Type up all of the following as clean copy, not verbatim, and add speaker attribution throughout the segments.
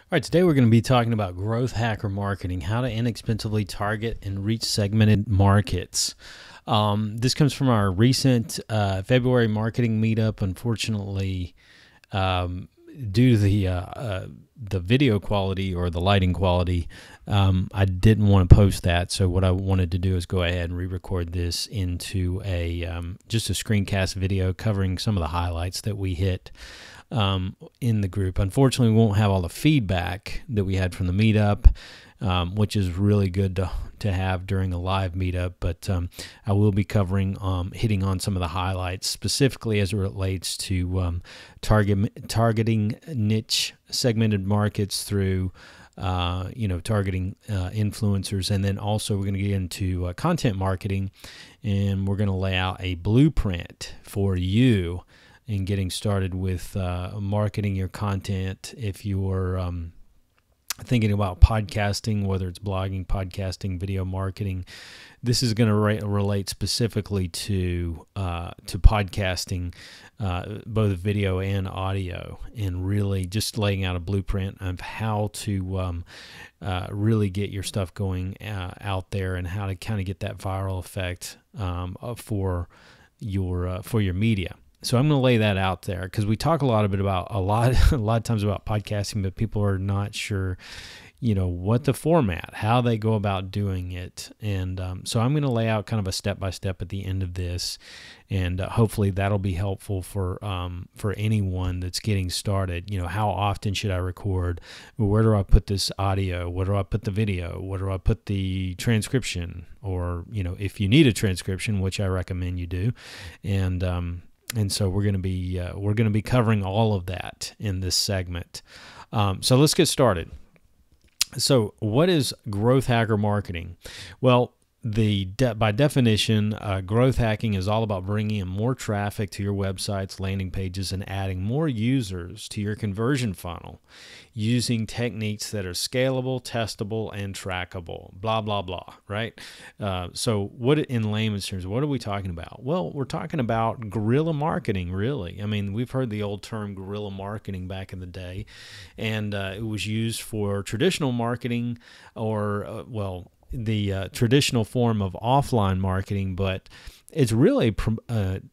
Speaker 1: All right, today we're going to be talking about growth hacker marketing, how to inexpensively target and reach segmented markets. This comes from our recent February marketing meetup. Unfortunately, due to the video quality or the lighting quality, I didn't want to post that. So what I wanted to do is go ahead and re-record this into just a screencast video covering some of the highlights that we hit in the group. Unfortunately, we won't have all the feedback that we had from the meetup, which is really good to have during a live meetup, but I will be covering, hitting on some of the highlights, specifically as it relates to targeting niche segmented markets through targeting influencers. And then also we're going to get into content marketing, and we're going to lay out a blueprint for you in getting started with marketing your content. If you're thinking about podcasting, whether it's blogging, podcasting, video marketing, this is going to relate specifically to podcasting, both video and audio, and really just laying out a blueprint of how to really get your stuff going out there, and how to kind of get that viral effect for your media. So I'm going to lay that out there, because we talk a lot of times about podcasting, but people are not sure, what the format, how they go about doing it. And so I'm going to lay out kind of a step-by-step at the end of this, and hopefully that'll be helpful for anyone that's getting started. How often should I record? Where do I put this audio? Where do I put the video? Where do I put the transcription? Or, if you need a transcription, which I recommend you do. And so we're going to be covering all of that in this segment. So let's get started. So what is growth hacker marketing? Well, by definition, growth hacking is all about bringing in more traffic to your websites, landing pages, and adding more users to your conversion funnel using techniques that are scalable, testable, and trackable, blah, blah, blah, right? So what, in layman's terms, what are we talking about? Well, we're talking about guerrilla marketing, really. I mean, we've heard the old term guerrilla marketing back in the day, and it was used for traditional marketing, or, the traditional form of offline marketing, but it's really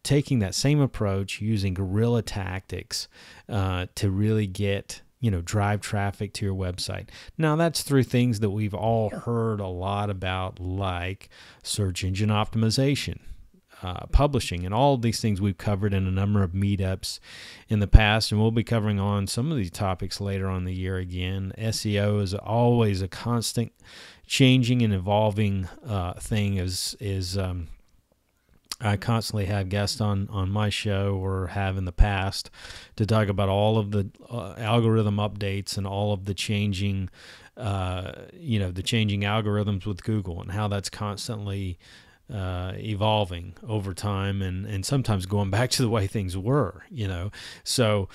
Speaker 1: taking that same approach, using guerrilla tactics to really get, drive traffic to your website. Now, that's through things that we've all heard a lot about, like search engine optimization, publishing, and all of these things we've covered in a number of meetups in the past, and we'll be covering on some of these topics later on in the year again. SEO is always a constant changing and evolving thing. I constantly have guests on my show, or have in the past, to talk about all of the algorithm updates and all of the changing algorithms with Google, and how that's constantly evolving over time, and sometimes going back to the way things were, So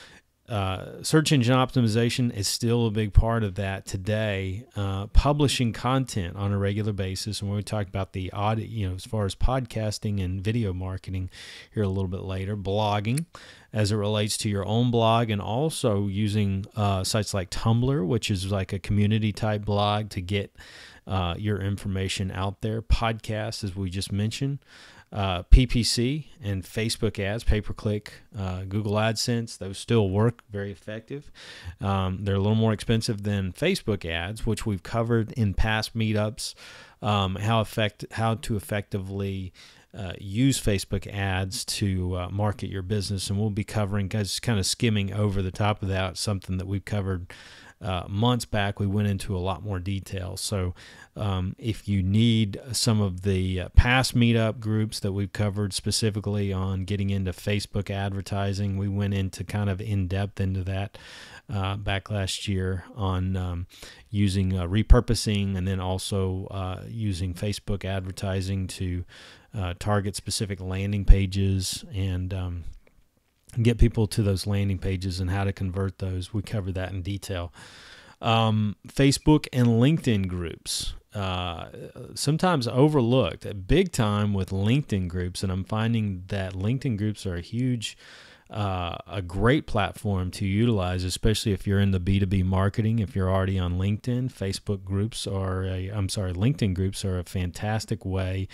Speaker 1: search engine optimization is still a big part of that today. Publishing content on a regular basis, and when we talk about the audio, as far as podcasting and video marketing here a little bit later. Blogging, as it relates to your own blog, and also using sites like Tumblr, which is like a community type blog to get your information out there. Podcasts, as we just mentioned. PPC and Facebook ads, pay-per-click, Google AdSense, those still work very effective. They're a little more expensive than Facebook ads, which we've covered in past meetups, how to effectively use Facebook ads to market your business. And we'll be covering, guys, kind of skimming over the top of that, something that we've covered months back. We went into a lot more detail. So if you need some of the past meetup groups that we've covered specifically on getting into Facebook advertising, we went into kind of in-depth into that back last year on using repurposing, and then also using Facebook advertising to target specific landing pages and get people to those landing pages and how to convert those. We cover that in detail. Facebook and LinkedIn groups, sometimes overlooked big time with LinkedIn groups, and I'm finding that LinkedIn groups are a huge a great platform to utilize, especially if you're in the B2B marketing. If you're already on LinkedIn, LinkedIn groups are a fantastic way.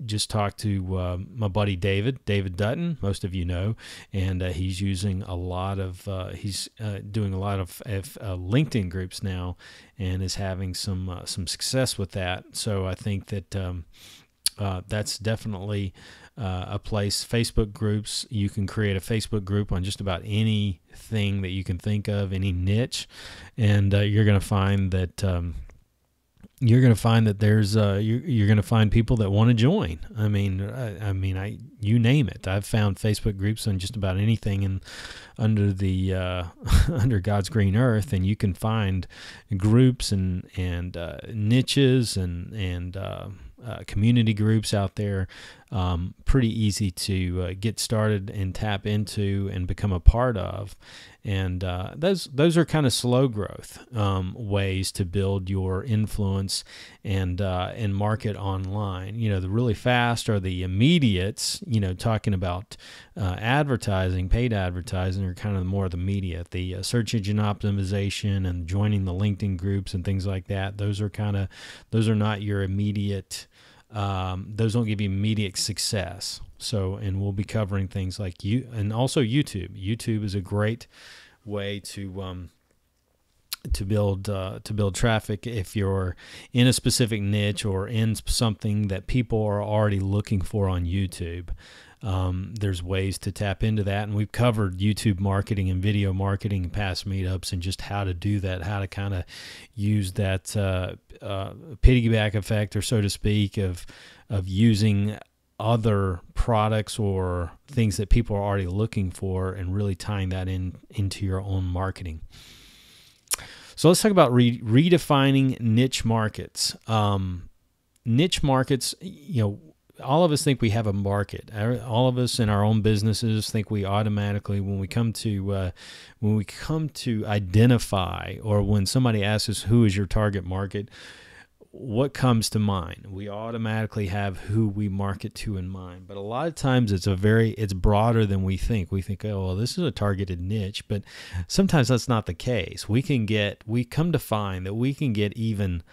Speaker 1: Just talked to my buddy David Dutton, most of you know, and he's using a lot of doing a lot of LinkedIn groups now, and is having some success with that. So I think that that's definitely a place. Facebook groups, you can create a Facebook group on just about anything that you can think of, any niche, and you're going to find that. There's you're going to find people that want to join. I mean, you name it. I've found Facebook groups on just about anything under the under God's green earth, and you can find groups and niches and community groups out there. Pretty easy to get started and tap into and become a part of. And those are kind of slow growth ways to build your influence and market online. The really fast are the immediates. Talking about advertising, paid advertising, are kind of more the immediate. The search engine optimization and joining the LinkedIn groups and things like that. Those are not your immediate. Those don't give you immediate success. So, and we'll be covering things like and also YouTube. YouTube is a great way to build traffic if you're in a specific niche or in something that people are already looking for on YouTube. There's ways to tap into that, and we've covered YouTube marketing and video marketing in past meetups, and just how to do that, how to kind of use that piggyback effect, or so to speak, of using other products or things that people are already looking for, and really tying that into your own marketing. So let's talk about redefining niche markets. Niche markets, all of us think we have a market. All of us in our own businesses think we automatically, when we come to identify, or when somebody asks us who is your target market, what comes to mind? We automatically have who we market to in mind. But a lot of times it's broader than we think. We think, oh, well, this is a targeted niche, but sometimes that's not the case. We come to find that we can get even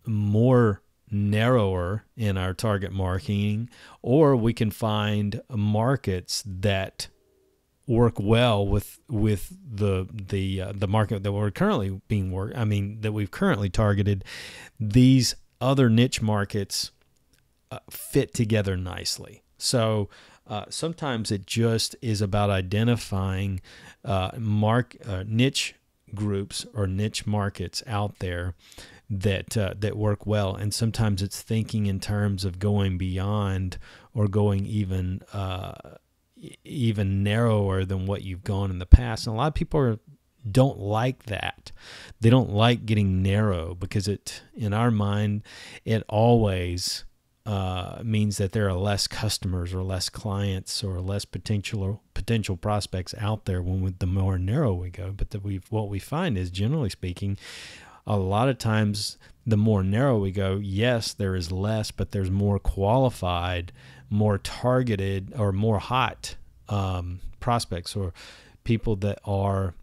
Speaker 1: more narrower in our target marketing, or we can find markets that work well with the market that we're currently that we've currently targeted. These other niche markets fit together nicely. So sometimes it just is about identifying niche groups or niche markets out there that work well, and sometimes it's thinking in terms of going beyond, or going even narrower than what you've gone in the past. And a lot of people don't like that. They don't like getting narrow, because in our mind, it always means that there are less customers or less clients or less potential prospects out there the more narrow we go. But what we find is, generally speaking, a lot of times the more narrow we go, yes, there is less, but there's more qualified, more targeted, or more hot prospects, or people that are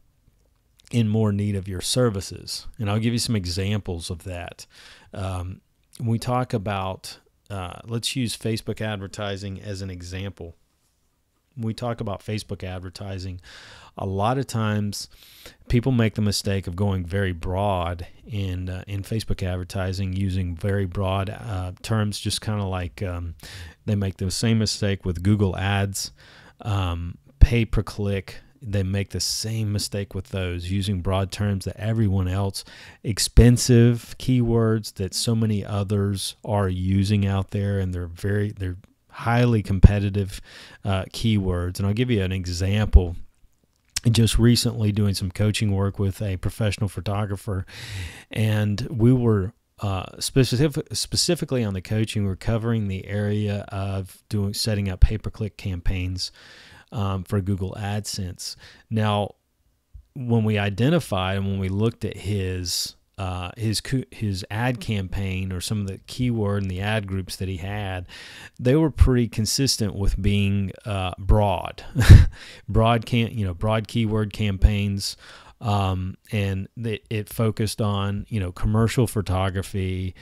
Speaker 1: in more need of your services. And I'll give you some examples of that. When we talk about, let's use Facebook advertising as an example. When we talk about Facebook advertising, a lot of times people make the mistake of going very broad in Facebook advertising, using very broad terms, just kind of like they make the same mistake with Google Ads, pay-per-click. They make the same mistake with those, using broad terms that everyone else, expensive keywords that so many others are using out there, and they're highly competitive keywords. And I'll give you an example. Just recently doing some coaching work with a professional photographer, and we were specifically on the coaching, we're covering the area of setting up pay-per-click campaigns for Google AdSense. Now, when we identified and when we looked at his his ad campaign, or some of the keyword and the ad groups that he had, they were pretty consistent with being broad, broad keyword campaigns. And it focused on, commercial photography,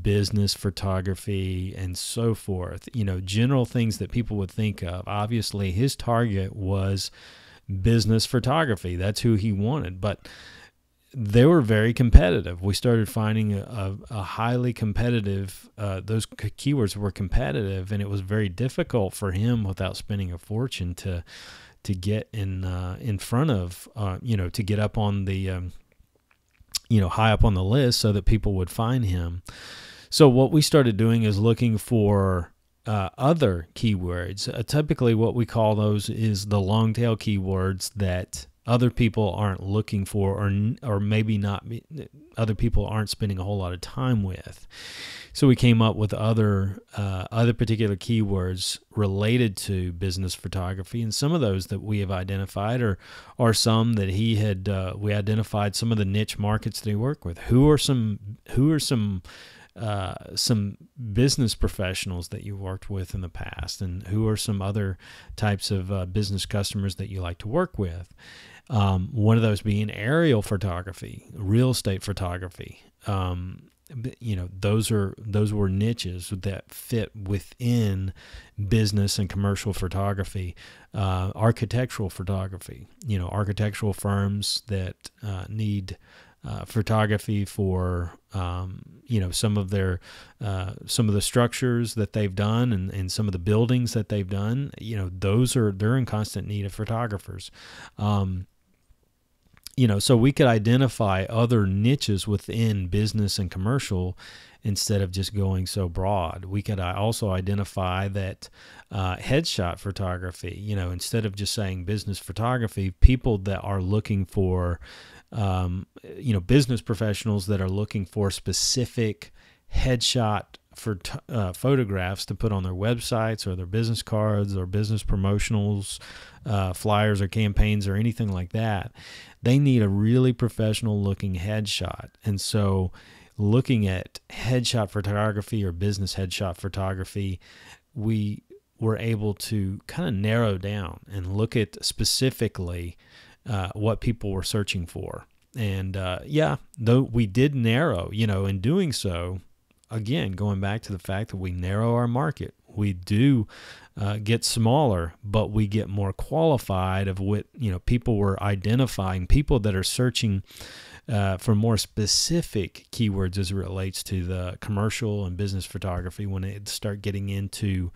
Speaker 1: business photography, and so forth, general things that people would think of. Obviously, his target was business photography. That's who he wanted, but they were very competitive. We started finding a highly competitive, those keywords were competitive, and it was very difficult for him, without spending a fortune, to get in front of, to get up on the, high up on the list so that people would find him. So what we started doing is looking for other keywords. Typically what we call those is the long tail keywords that other people aren't looking for, or maybe not, other people aren't spending a whole lot of time with. So we came up with other particular keywords related to business photography, and some of those that we have identified are some that he had. We identified some of the niche markets that he worked with. Who are some business professionals that you worked with in the past, and who are some other types of business customers that you like to work with. One of those being aerial photography, real estate photography. Those were niches that fit within business and commercial photography. Architectural photography, architectural firms that need photography for some of the structures that they've done, and some of the buildings that they've done. They're in constant need of photographers. So we could identify other niches within business and commercial instead of just going so broad. We could also identify that headshot photography, instead of just saying business photography, people that are looking for, business professionals that are looking for specific headshot for photographs to put on their websites or their business cards or business promotionals, flyers or campaigns or anything like that. They need a really professional looking headshot. And so looking at headshot photography or business headshot photography, we were able to kind of narrow down and look at specifically what people were searching for. And though we did narrow, in doing so, again, going back to the fact that we narrow our market, we do get smaller, but we get more qualified of what, people were identifying, people that are searching for more specific keywords as it relates to the commercial and business photography. When it start getting into,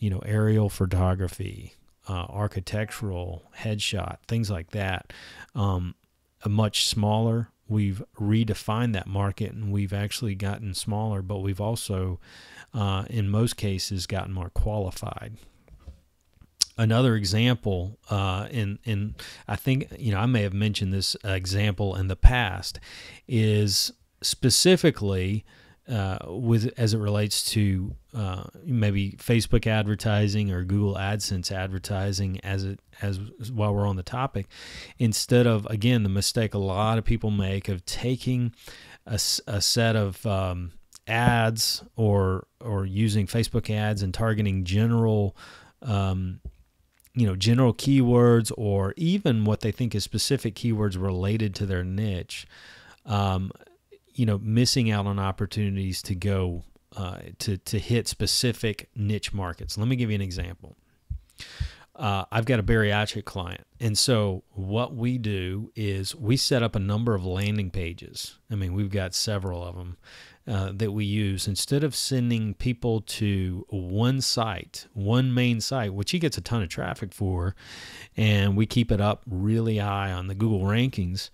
Speaker 1: aerial photography, architectural, headshot, things like that, a much smaller. We've redefined that market, and we've actually gotten smaller, but we've also, in most cases, gotten more qualified. Another example, and I think, I may have mentioned this example in the past, is specifically as it relates to maybe Facebook advertising or Google AdSense advertising, as while we're on the topic, instead of, again, the mistake a lot of people make of taking a set of ads or using Facebook ads and targeting general keywords, or even what they think is specific keywords related to their niche, missing out on opportunities to go to hit specific niche markets. Let me give you an example. I've got a bariatric client, and so what we do is we set up a number of landing pages. I mean, we've got several of them that we use. Instead of sending people to one main site, which he gets a ton of traffic for, and we keep it up really high on the Google rankings,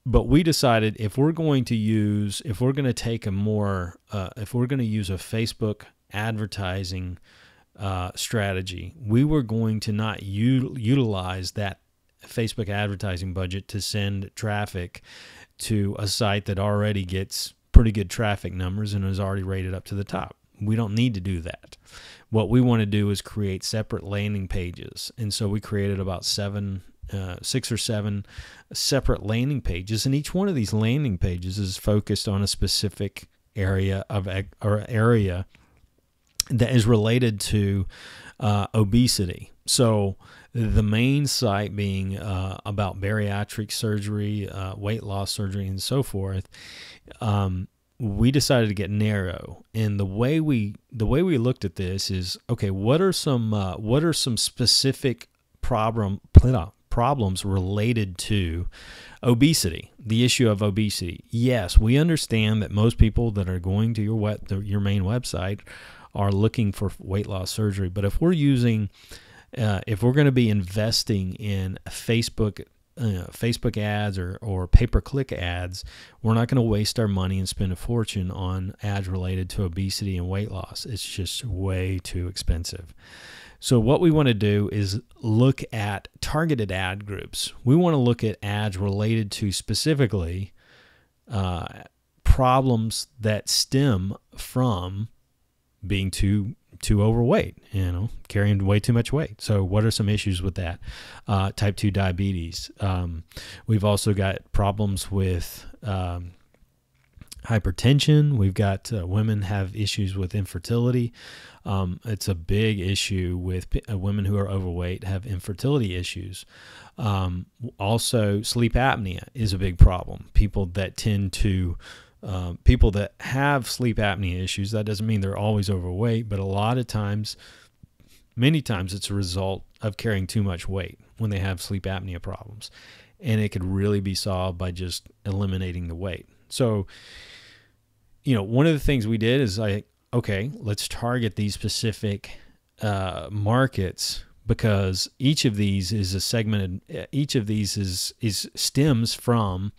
Speaker 1: but we decided if we're going to use a Facebook advertising strategy, we were going to not utilize that Facebook advertising budget to send traffic to a site that already gets pretty good traffic numbers and is already rated up to the top. We don't need to do that. What we want to do is create separate landing pages. And so we created about seven 6 or 7 separate landing pages, and each one of these landing pages is focused on a specific area that is related to obesity. So the main site being about bariatric surgery, weight loss surgery, and so forth. We decided to get narrow, and the way we looked at this is, okay, what are some specific problems related to obesity, the issue of obesity. Yes, we understand that most people that are going to your main website are looking for weight loss surgery, but if we're going to be investing in Facebook ads or pay-per-click ads, we're not going to waste our money and spend a fortune on ads related to obesity and weight loss. It's just way too expensive. So what we want to do is look at targeted ad groups. We want to look at ads related to specifically problems that stem from being too overweight, carrying way too much weight. So what are some issues with that? Type 2 diabetes. We've also got problems with hypertension. We've got women have issues with infertility. It's a big issue with women who are overweight have infertility issues. Also, sleep apnea is a big problem. People that have sleep apnea issues, that doesn't mean they're always overweight, but a lot of times, many times it's a result of carrying too much weight when they have sleep apnea problems. And it could really be solved by just eliminating the weight. So, one of the things we did is let's target these specific markets, because each of these is a segmented, each of these is stems from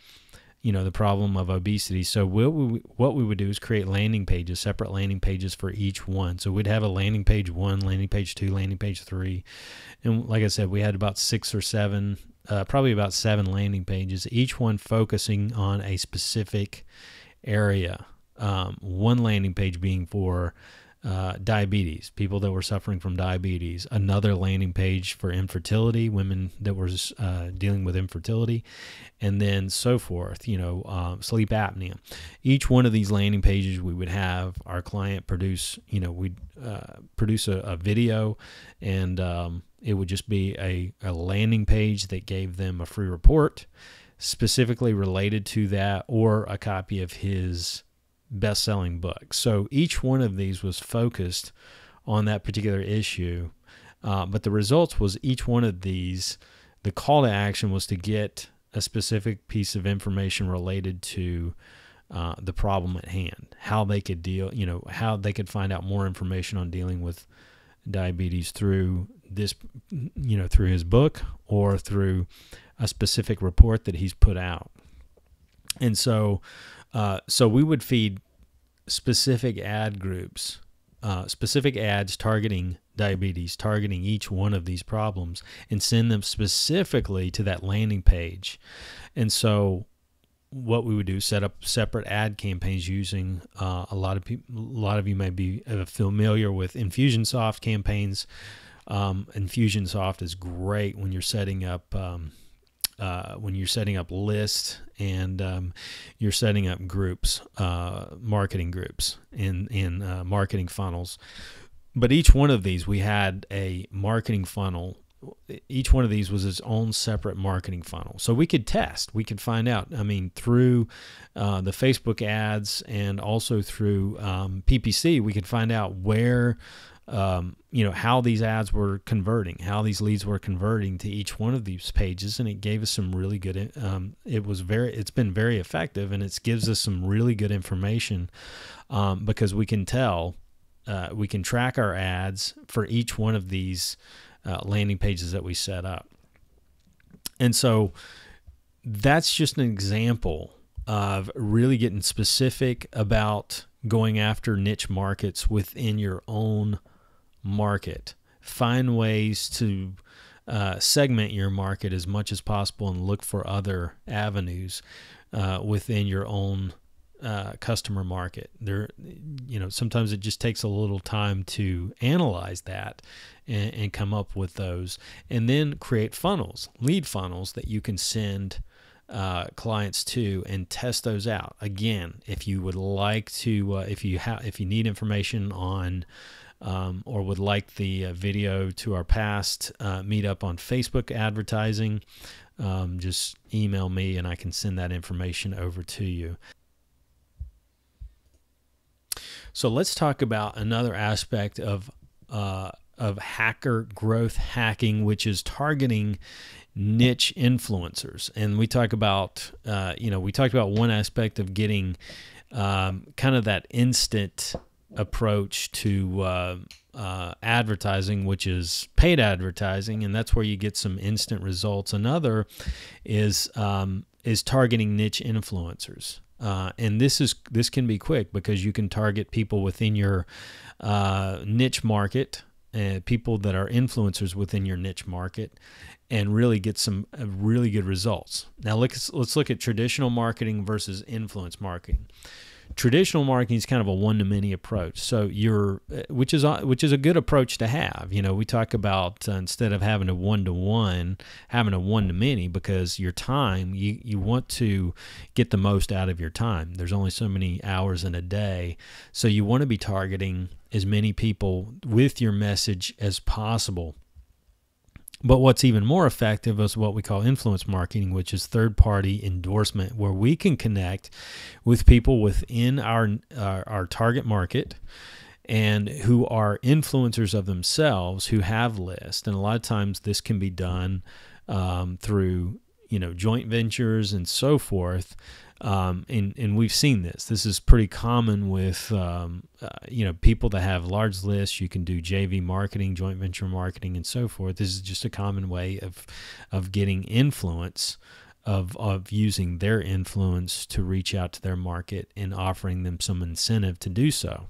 Speaker 1: the problem of obesity. So what we would do is create landing pages, separate landing pages for each one. So we'd have a landing page 1, landing page 2, landing page 3. And like I said, we had about 6 or 7, probably about 7 landing pages, each one focusing on a specific area. One landing page being for diabetes, people that were suffering from diabetes, another landing page for infertility, women that were dealing with infertility, and then so forth, sleep apnea. Each one of these landing pages, we would have our client produce, we'd produce a video, and it would just be a landing page that gave them a free report specifically related to that, or a copy of his best-selling book. So each one of these was focused on that particular issue, but the results was each one of these, the call to action was to get a specific piece of information related to the problem at hand, how they could deal, how they could find out more information on dealing with diabetes through this, through his book or through a specific report that he's put out. And so we would feed specific ad groups, specific ads targeting diabetes, targeting each one of these problems, and send them specifically to that landing page. And so what we would do, set up separate ad campaigns using a lot of you may be familiar with Infusionsoft campaigns. Infusionsoft is great when you're setting up lists and you're setting up groups, marketing groups in marketing funnels. But each one of these, we had a marketing funnel. Each one of these was its own separate marketing funnel. So we could test, we could find out, through the Facebook ads and also through PPC, we could find out where, how these ads were converting, how these leads were converting to each one of these pages. And it gave us some really good, it's been very effective, and it gives us some really good information because we can tell, we can track our ads for each one of these landing pages that we set up. And so that's just an example of really getting specific about going after niche markets within your own market. Find ways to segment your market as much as possible and look for other avenues within your own customer market. Sometimes it just takes a little time to analyze that and come up with those, and then create funnels, lead funnels that you can send clients to and test those out. Again, if you would like to, if you need information on or would like the video to our past meetup on Facebook advertising, just email me and I can send that information over to you. So let's talk about another aspect of hacker growth hacking, which is targeting niche influencers. And we talk about, we talked about one aspect of getting kind of that instant approach to advertising, which is paid advertising, and that's where you get some instant results. Another is targeting niche influencers. And this can be quick because you can target people within your niche market, people that are influencers within your niche market, and really get some really good results. Now let's look at traditional marketing versus influence marketing. Traditional marketing is kind of a one-to-many approach. So which is a good approach to have. We talk about instead of having a one-to-one, having a one-to-many, because your time, you want to get the most out of your time. There's only so many hours in a day, so you want to be targeting as many people with your message as possible. But what's even more effective is what we call influence marketing, which is third-party endorsement, where we can connect with people within our target market and who are influencers of themselves, who have lists. And a lot of times this can be done through joint ventures and so forth. And we've seen this. This is pretty common with people that have large lists. You can do JV marketing, joint venture marketing, and so forth. This is just a common way of getting influence, of using their influence to reach out to their market and offering them some incentive to do so.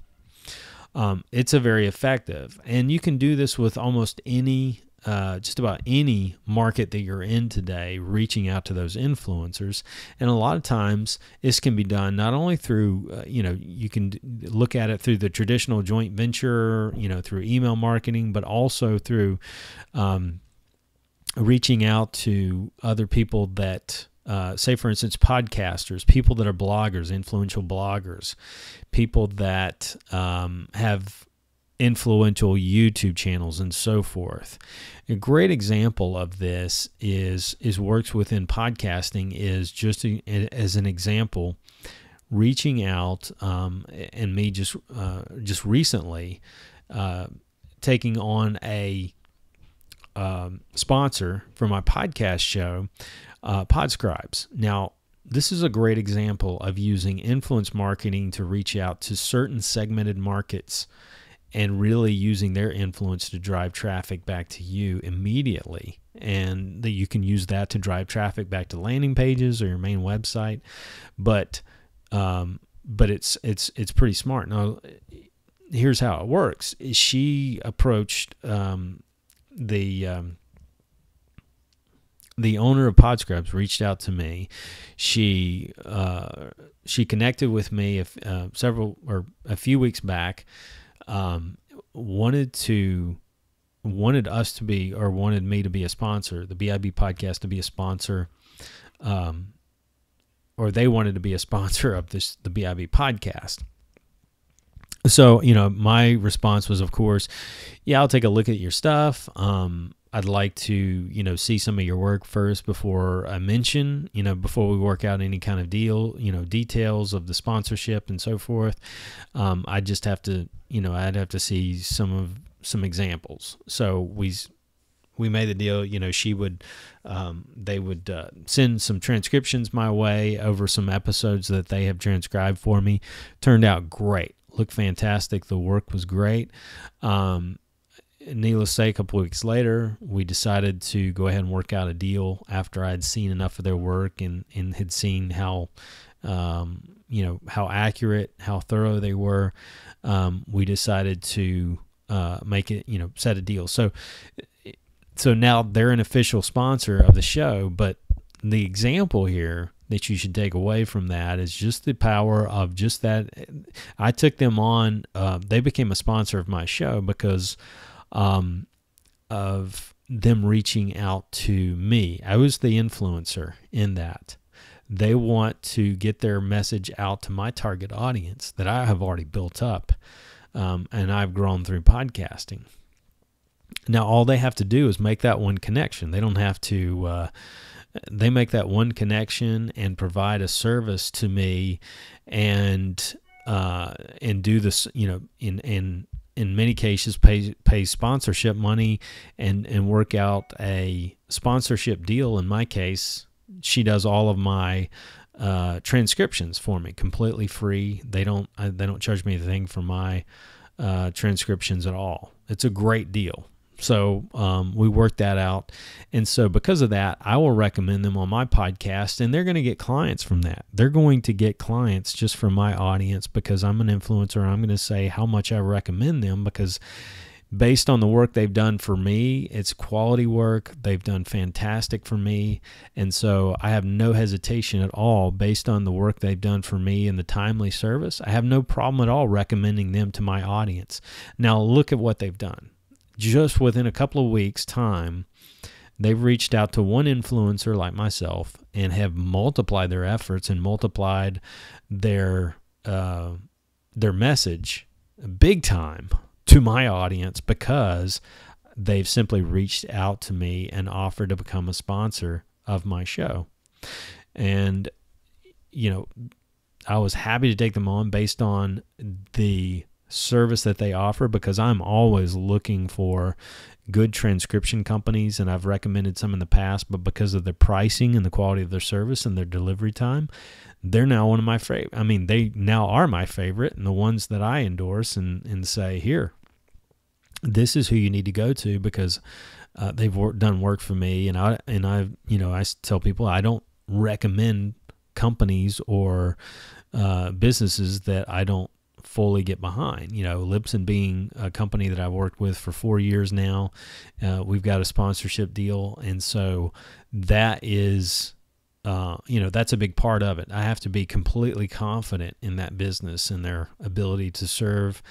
Speaker 1: It's a very effective, and you can do this with almost any. Just about any market that you're in today, reaching out to those influencers. And a lot of times this can be done not only through, you can look at it through the traditional joint venture, through email marketing, but also through reaching out to other people that, say, for instance, podcasters, people that are bloggers, influential bloggers, people that have influential YouTube channels and so forth. A great example of this is works within podcasting is just as an example, reaching out and me just recently taking on a sponsor for my podcast show, Transcribe. Now, this is a great example of using influence marketing to reach out to certain segmented markets and really using their influence to drive traffic back to you immediately. And that you can use that to drive traffic back to landing pages or your main website. But it's pretty smart. Now, here's how it works. She approached the owner of Podscribes, reached out to me. She connected with me a few weeks back. Wanted me to be a sponsor, the BIB podcast to be a sponsor, or they wanted to be a sponsor of the BIB podcast. So, my response was, of course, yeah, I'll take a look at your stuff. I'd like to, see some of your work first before I mention, before we work out any kind of deal, details of the sponsorship and so forth. I just have to, I'd have to see some examples. So we made the deal, they would send some transcriptions my way over some episodes that they have transcribed for me. Turned out great. Looked fantastic. The work was great. Needless to say, a couple of weeks later, we decided to go ahead and work out a deal after I'd seen enough of their work and had seen how, how accurate, how thorough they were. We decided to make it, set a deal. So now they're an official sponsor of the show, but the example here that you should take away from that is just the power of just that. I took them on. They became a sponsor of my show because of them reaching out to me. I was the influencer in that. They want to get their message out to my target audience that I have already built up, and I've grown through podcasting. Now, all they have to do is make that one connection. They don't have to, they make that one connection and provide a service to me and do this, in many cases pay sponsorship money and work out a sponsorship deal. In my case, she does all of my transcriptions for me completely free. They don't charge me anything for my transcriptions at all. It's a great deal. So we worked that out. And so because of that, I will recommend them on my podcast, and they're going to get clients from that. They're going to get clients just from my audience because I'm an influencer. I'm going to say how much I recommend them because based on the work they've done for me, it's quality work. They've done fantastic for me. And so I have no hesitation at all based on the work they've done for me and the timely service. I have no problem at all recommending them to my audience. Now look at what they've done. Just within a couple of weeks' time, they've reached out to one influencer like myself and have multiplied their efforts and multiplied their message big time to my audience because they've simply reached out to me and offered to become a sponsor of my show. And, I was happy to take them on based on the service that they offer because I'm always looking for good transcription companies, and I've recommended some in the past, but because of their pricing and the quality of their service and their delivery time, they're now one of my favorite. I mean, they now are my favorite and the ones that I endorse and say, here, this is who you need to go to because they've done work for me. And I tell people I don't recommend companies or businesses that I don't fully get behind. Libsyn being a company that I've worked with for 4 years now, we've got a sponsorship deal, and so that is, that's a big part of it. I have to be completely confident in that business and their ability to serve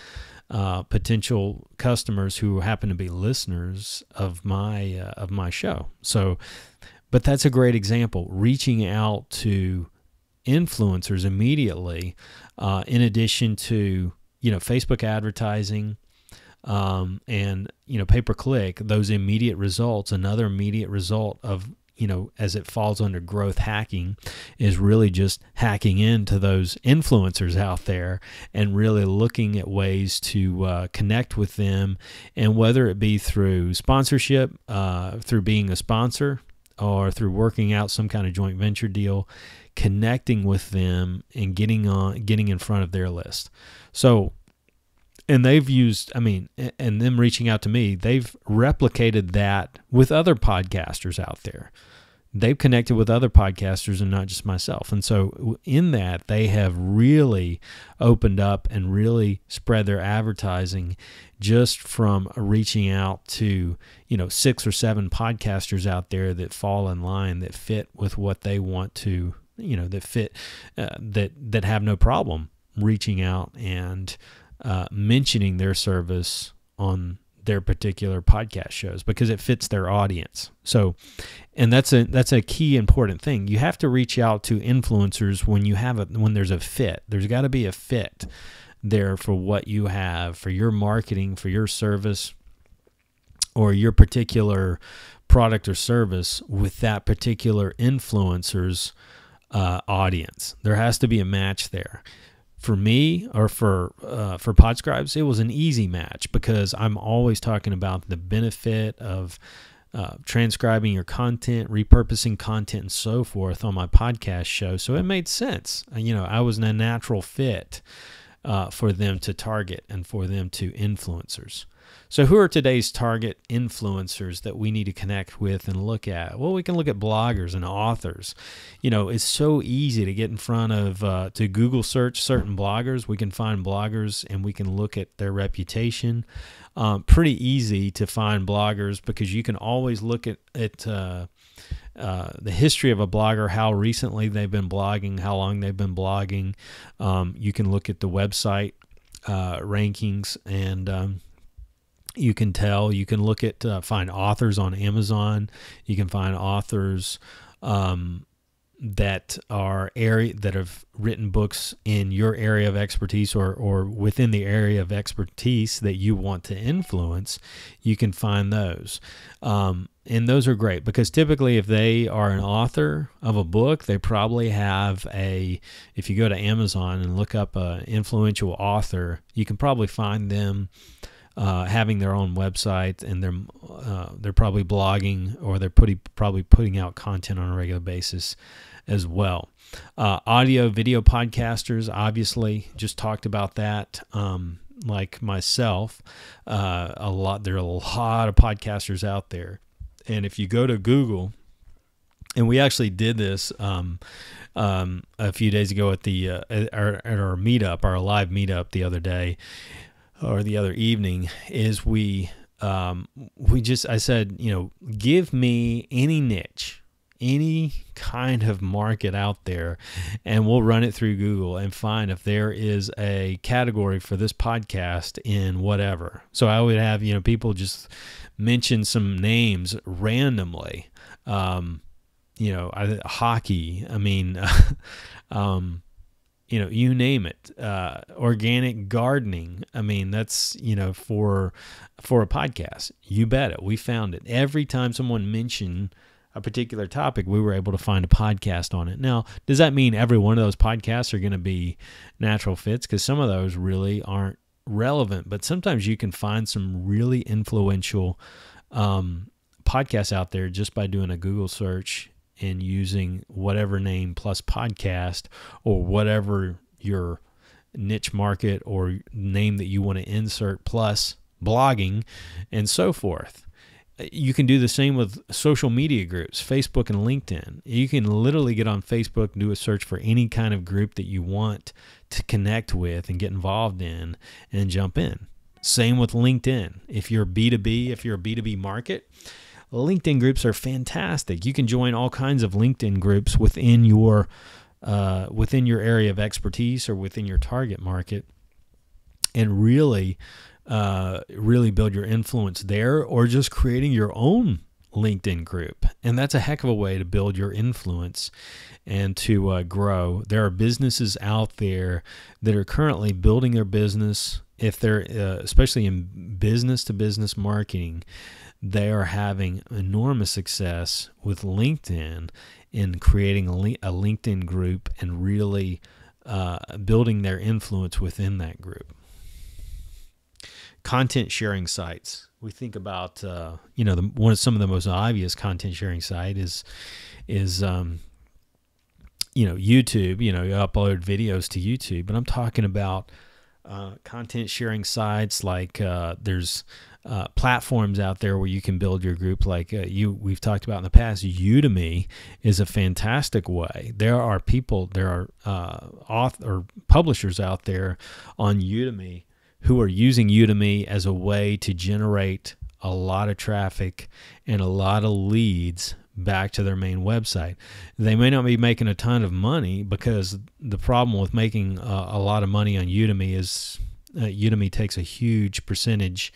Speaker 1: potential customers who happen to be listeners of my show. So, but that's a great example. Reaching out to influencers immediately, in addition to Facebook advertising and pay-per-click, those immediate results. Another immediate result of as it falls under growth hacking is really just hacking into those influencers out there and really looking at ways to connect with them, and whether it be through sponsorship, through being a sponsor, or through working out some kind of joint venture deal, connecting with them and getting in front of their list. So, and they've used, and them reaching out to me, they've replicated that with other podcasters out there. They've connected with other podcasters and not just myself. And so in that, they have really opened up and really spread their advertising just from reaching out to, 6 or 7 podcasters out there that fall in line, that fit with what they want to, that fit, that have no problem reaching out and mentioning their service on their particular podcast shows because it fits their audience. So, and that's a key important thing. You have to reach out to influencers when there's a fit. There's got to be a fit there for what you have, for your marketing, for your service, or your particular product or service with that particular influencer's audience. There has to be a match there. For me, or for Podscribes, it was an easy match because I'm always talking about the benefit of transcribing your content, repurposing content, and so forth on my podcast show. So it made sense. I was a natural fit for them to target and for them to influencers. So who are today's target influencers that we need to connect with and look at? Well, we can look at bloggers and authors. It's so easy to get in front of, to Google search certain bloggers. We can find bloggers and we can look at their reputation. Pretty easy to find bloggers because you can always look at the history of a blogger, how recently they've been blogging, how long they've been blogging. You can look at the website rankings, and you can tell. You can look at find authors on Amazon. You can find authors that have written books in your area of expertise, or within the area of expertise that you want to influence. You can find those. And those are great because typically if they are an author of a book, they probably have if you go to Amazon and look up an influential author, you can probably find them having their own website, and they're probably blogging, or they're probably putting out content on a regular basis as well. Audio, video podcasters, obviously, just talked about that. Like myself, there are a lot of podcasters out there. And if you go to Google, and we actually did this a few days ago at our meetup, our live meetup the other day, or the other evening, is I said, give me any niche, any kind of market out there, and we'll run it through Google and find if there is a category for this podcast in whatever. So I would have, people just mention some names randomly, hockey, you name it, organic gardening. That's, for a podcast. You bet it. We found it. Every time someone mentioned a particular topic, we were able to find a podcast on it. Now, does that mean every one of those podcasts are going to be natural fits? Because some of those really aren't relevant, but sometimes you can find some really influential podcasts out there just by doing a Google search and using whatever name plus podcast, or whatever your niche market or name that you want to insert plus blogging and so forth. You can do the same with social media groups, Facebook and LinkedIn. You can literally get on Facebook, do a search for any kind of group that you want to connect with and get involved in, and jump in. Same with LinkedIn. If you're B2B, if you're a B2B market, LinkedIn groups are fantastic. You can join all kinds of LinkedIn groups within your area of expertise or within your target market, and really build your influence there, or just creating your own LinkedIn group. And that's a heck of a way to build your influence and to grow. There are businesses out there that are currently building their business. If they're especially in business-to-business marketing, they are having enormous success with LinkedIn in creating a LinkedIn group and really building their influence within that group. Content sharing sites. We think about some of the most obvious content sharing site is YouTube. You upload videos to YouTube, but I'm talking about content sharing sites like there's platforms out there where you can build your group. Like we've talked about in the past, Udemy is a fantastic way. There are publishers out there on Udemy who are using Udemy as a way to generate a lot of traffic and a lot of leads back to their main website. They may not be making a ton of money, because the problem with making a lot of money on Udemy is Udemy takes a huge percentage,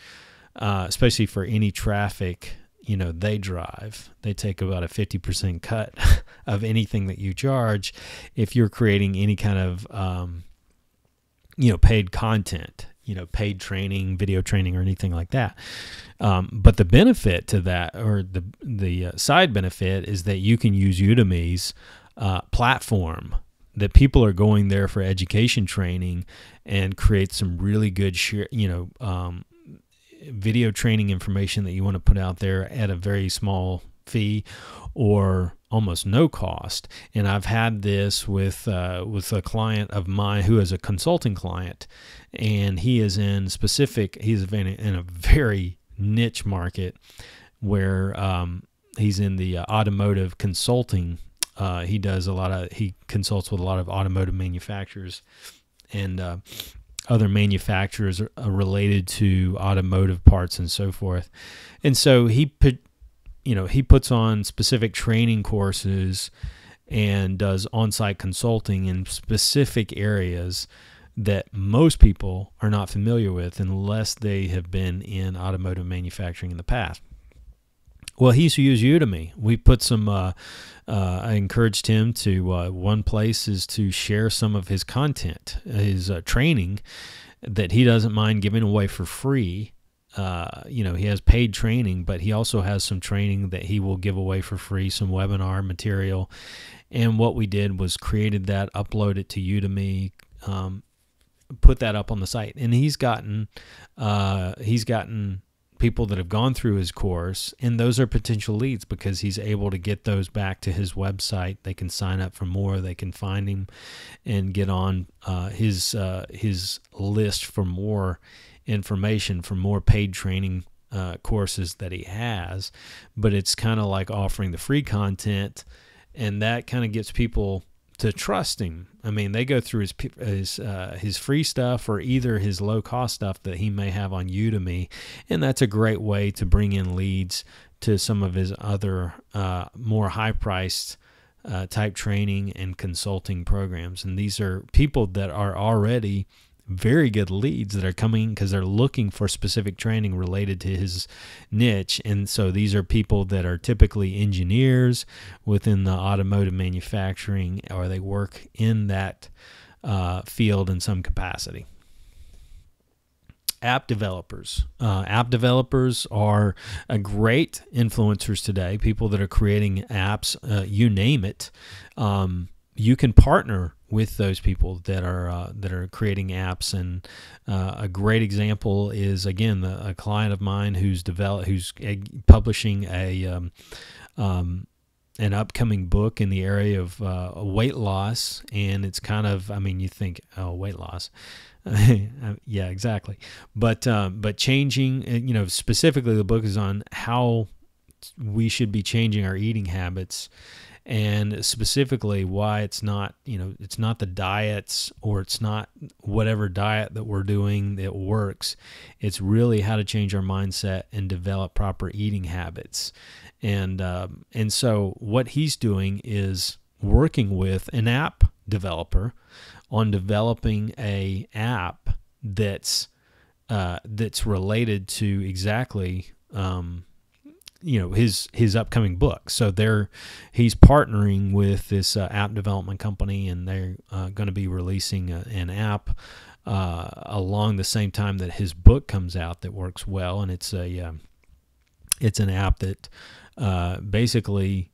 Speaker 1: especially for any traffic they drive. They take about a 50% cut of anything that you charge if you're creating any kind of paid content, paid training, video training, or anything like that. But the benefit to that, or the side benefit, is that you can use Udemy's platform, that people are going there for education training, and create some really good video training information that you want to put out there at a very small fee or almost no cost. And I've had this with a client of mine who is a consulting client, and he is in a very niche market where he's in the automotive consulting. He consults with a lot of automotive manufacturers and other manufacturers related to automotive parts and so forth. And so he he puts on specific training courses and does on-site consulting in specific areas that most people are not familiar with unless they have been in automotive manufacturing in the past. Well, he used to use Udemy. We put some, I encouraged him to, one place is to share some of his content, his training that he doesn't mind giving away for free. He has paid training, but he also has some training that he will give away for free, some webinar material. And what we did was created that, upload it to Udemy, put that up on the site. And he's gotten people that have gone through his course, and those are potential leads because he's able to get those back to his website. They can sign up for more. They can find him and get on his list for more information, for more paid training courses that he has. But it's kind of like offering the free content, and that kind of gets people to trust him. I mean, they go through his free stuff or either his low-cost stuff that he may have on Udemy, and that's a great way to bring in leads to some of his other more high-priced type training and consulting programs. And these are people that are already very good leads that are coming because they're looking for specific training related to his niche. And so these are people that are typically engineers within the automotive manufacturing, or they work in that field in some capacity. App developers. App developers are a great influencers today, people that are creating apps, you name it. You can partner with those people that are creating apps, and a great example is, again, a client of mine who's publishing an upcoming book in the area of weight loss. And it's kind of, I mean, you think, oh, weight loss. Yeah, exactly. But changing, specifically the book is on how we should be changing our eating habits, and specifically why it's not the diets, or it's not whatever diet that we're doing that works. It's really how to change our mindset and develop proper eating habits. And so what he's doing is working with an app developer on developing a app that's related to exactly his upcoming book. So he's partnering with this app development company, and they're going to be releasing an app along the same time that his book comes out that works well. And it's an app that basically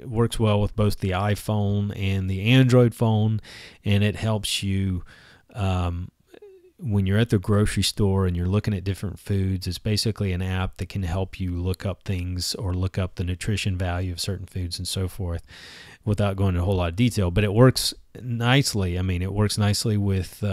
Speaker 1: works well with both the iPhone and the Android phone, and it helps you when you're at the grocery store and you're looking at different foods. It's basically an app that can help you look up things or look up the nutrition value of certain foods and so forth, without going into a whole lot of detail. But it works nicely. I mean, it works nicely with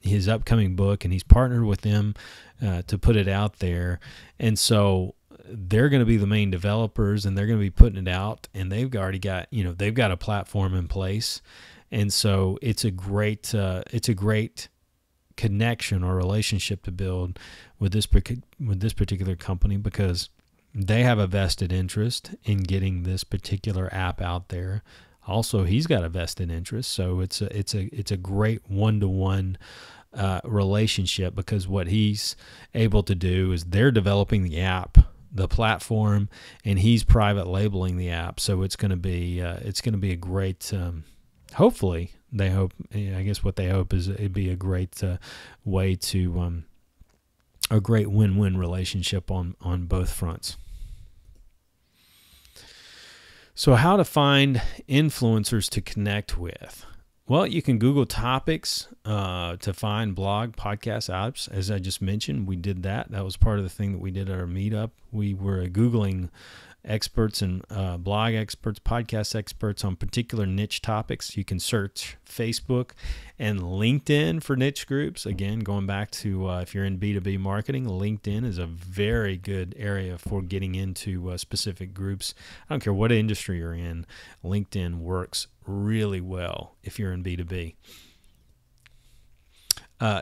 Speaker 1: his upcoming book, and he's partnered with them to put it out there. And so they're going to be the main developers, and they're going to be putting it out, and they've already got, they've got a platform in place. And so it's a great connection or relationship to build with this particular company, because they have a vested interest in getting this particular app out there. Also, he's got a vested interest, so it's a great one-to-one relationship, because what he's able to do is they're developing the app, the platform, and he's private labeling the app. So it's going to be a great. Hopefully, they hope. I guess what they hope is it'd be a great way to a great win-win relationship on both fronts. So, how to find influencers to connect with? Well, you can Google topics to find blog, podcast apps. As I just mentioned, we did that. That was part of the thing that we did at our meetup. We were Googling experts and blog experts, podcast experts on particular niche topics. You can search Facebook and LinkedIn for niche groups. Again, going back to if you're in B2B marketing, LinkedIn is a very good area for getting into specific groups. I don't care what industry you're in, LinkedIn works really well if you're in B2B.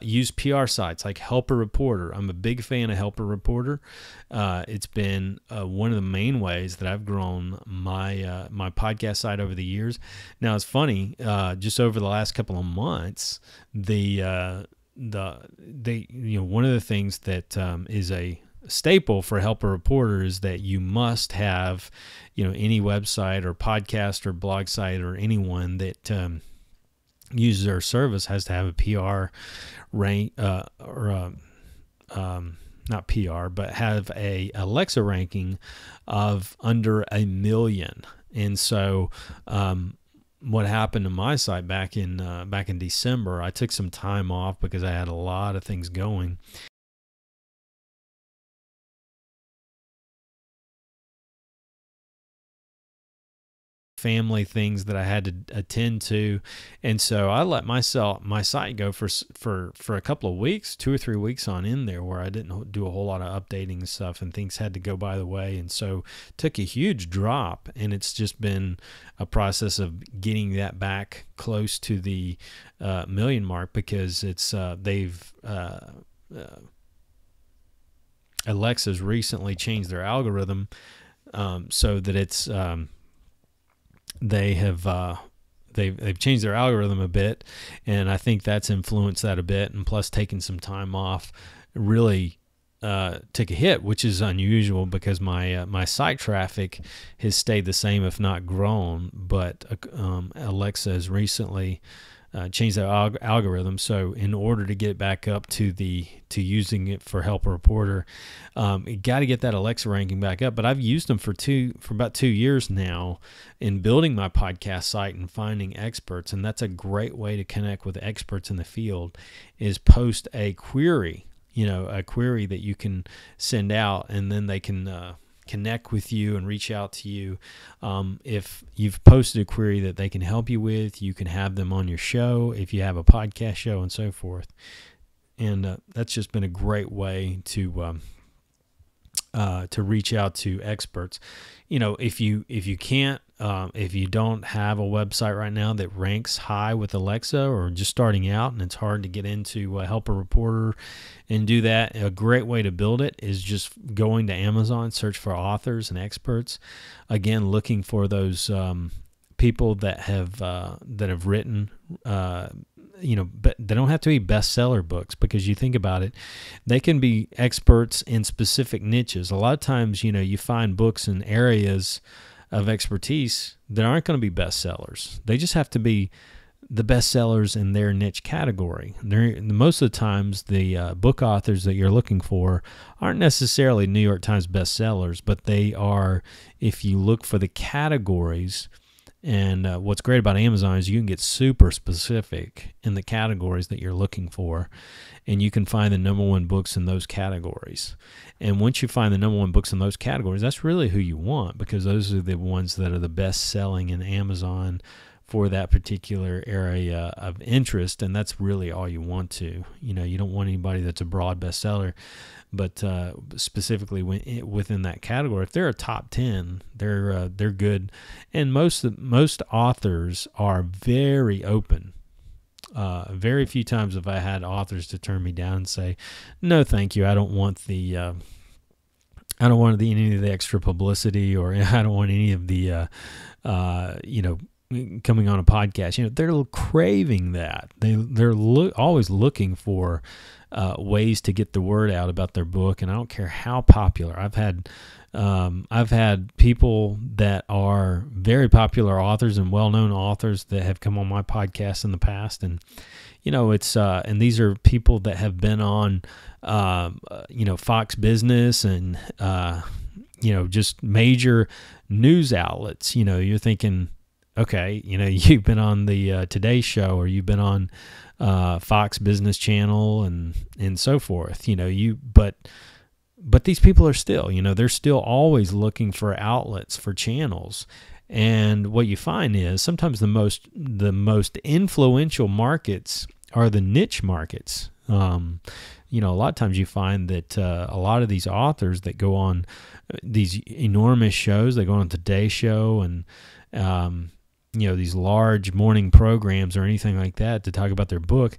Speaker 1: use PR sites like Helper Reporter. I'm a big fan of Helper Reporter. It's been one of the main ways that I've grown my my podcast site over the years. Now it's funny, just over the last couple of months, one of the things that is a staple for Helper Reporter is that you must have, any website or podcast or blog site or anyone that uses our service has to have a PR rank not PR, but have a Alexa ranking of under 1 million. And so what happened to my site back in December, I took some time off because I had a lot of things going. Family things that I had to attend to, and so I let my site go for a couple of weeks, 2 or 3 weeks on in there, where I didn't do a whole lot of updating and stuff, and things had to go by the way, and so took a huge drop. And it's just been a process of getting that back close to the million mark, because it's Alexa's recently changed their algorithm so that it's they've changed their algorithm a bit, and I think that's influenced that a bit. And plus, taking some time off really took a hit, which is unusual because my site traffic has stayed the same, if not grown. But Alexa has recently changed their algorithm, so in order to get it back up to using it for Helper Reporter, you got to get that Alexa ranking back up. But I've used them for about 2 years now in building my podcast site and finding experts, and that's a great way to connect with experts in the field. Is post a query, a query that you can send out, and then they can connect with you and reach out to you. If you've posted a query that they can help you with, you can have them on your show if you have a podcast show and so forth. And that's just been a great way to reach out to experts. If you can't, if you don't have a website right now that ranks high with Alexa, or just starting out and it's hard to get into Helper Reporter and do that, a great way to build it is just going to Amazon, search for authors and experts. Again, looking for those people that have written, but they don't have to be bestseller books, because you think about it, they can be experts in specific niches. A lot of times, you find books in areas of expertise that aren't going to be bestsellers. They just have to be the bestsellers in their niche category. Most of the times, the book authors that you're looking for aren't necessarily New York Times bestsellers, but they are, if you look for the categories. And what's great about Amazon is you can get super specific in the categories that you're looking for, and you can find the number one books in those categories. And once you find the number one books in those categories, that's really who you want, because those are the ones that are the best selling in Amazon for that particular area of interest, and that's really all you want to. You don't want anybody that's a broad bestseller, but specifically within that category, if they're a top 10, they're good. And most authors are very open. Very few times have I had authors to turn me down and say, "No, thank you. I don't want any of the extra publicity, or I don't want any of the coming on a podcast." They're craving that. They're always looking for ways to get the word out about their book, and I don't care how popular. I've had people that are very popular authors and well-known authors that have come on my podcast in the past, and it's and these are people that have been on Fox Business and just major news outlets. You're thinking, okay, you've been on the Today Show, or you've been on Fox Business Channel and so forth. But these people are still, they're still always looking for outlets, for channels. And what you find is sometimes the most influential markets are the niche markets. A lot of times you find that a lot of these authors that go on these enormous shows, they go on Today Show and these large morning programs or anything like that to talk about their book,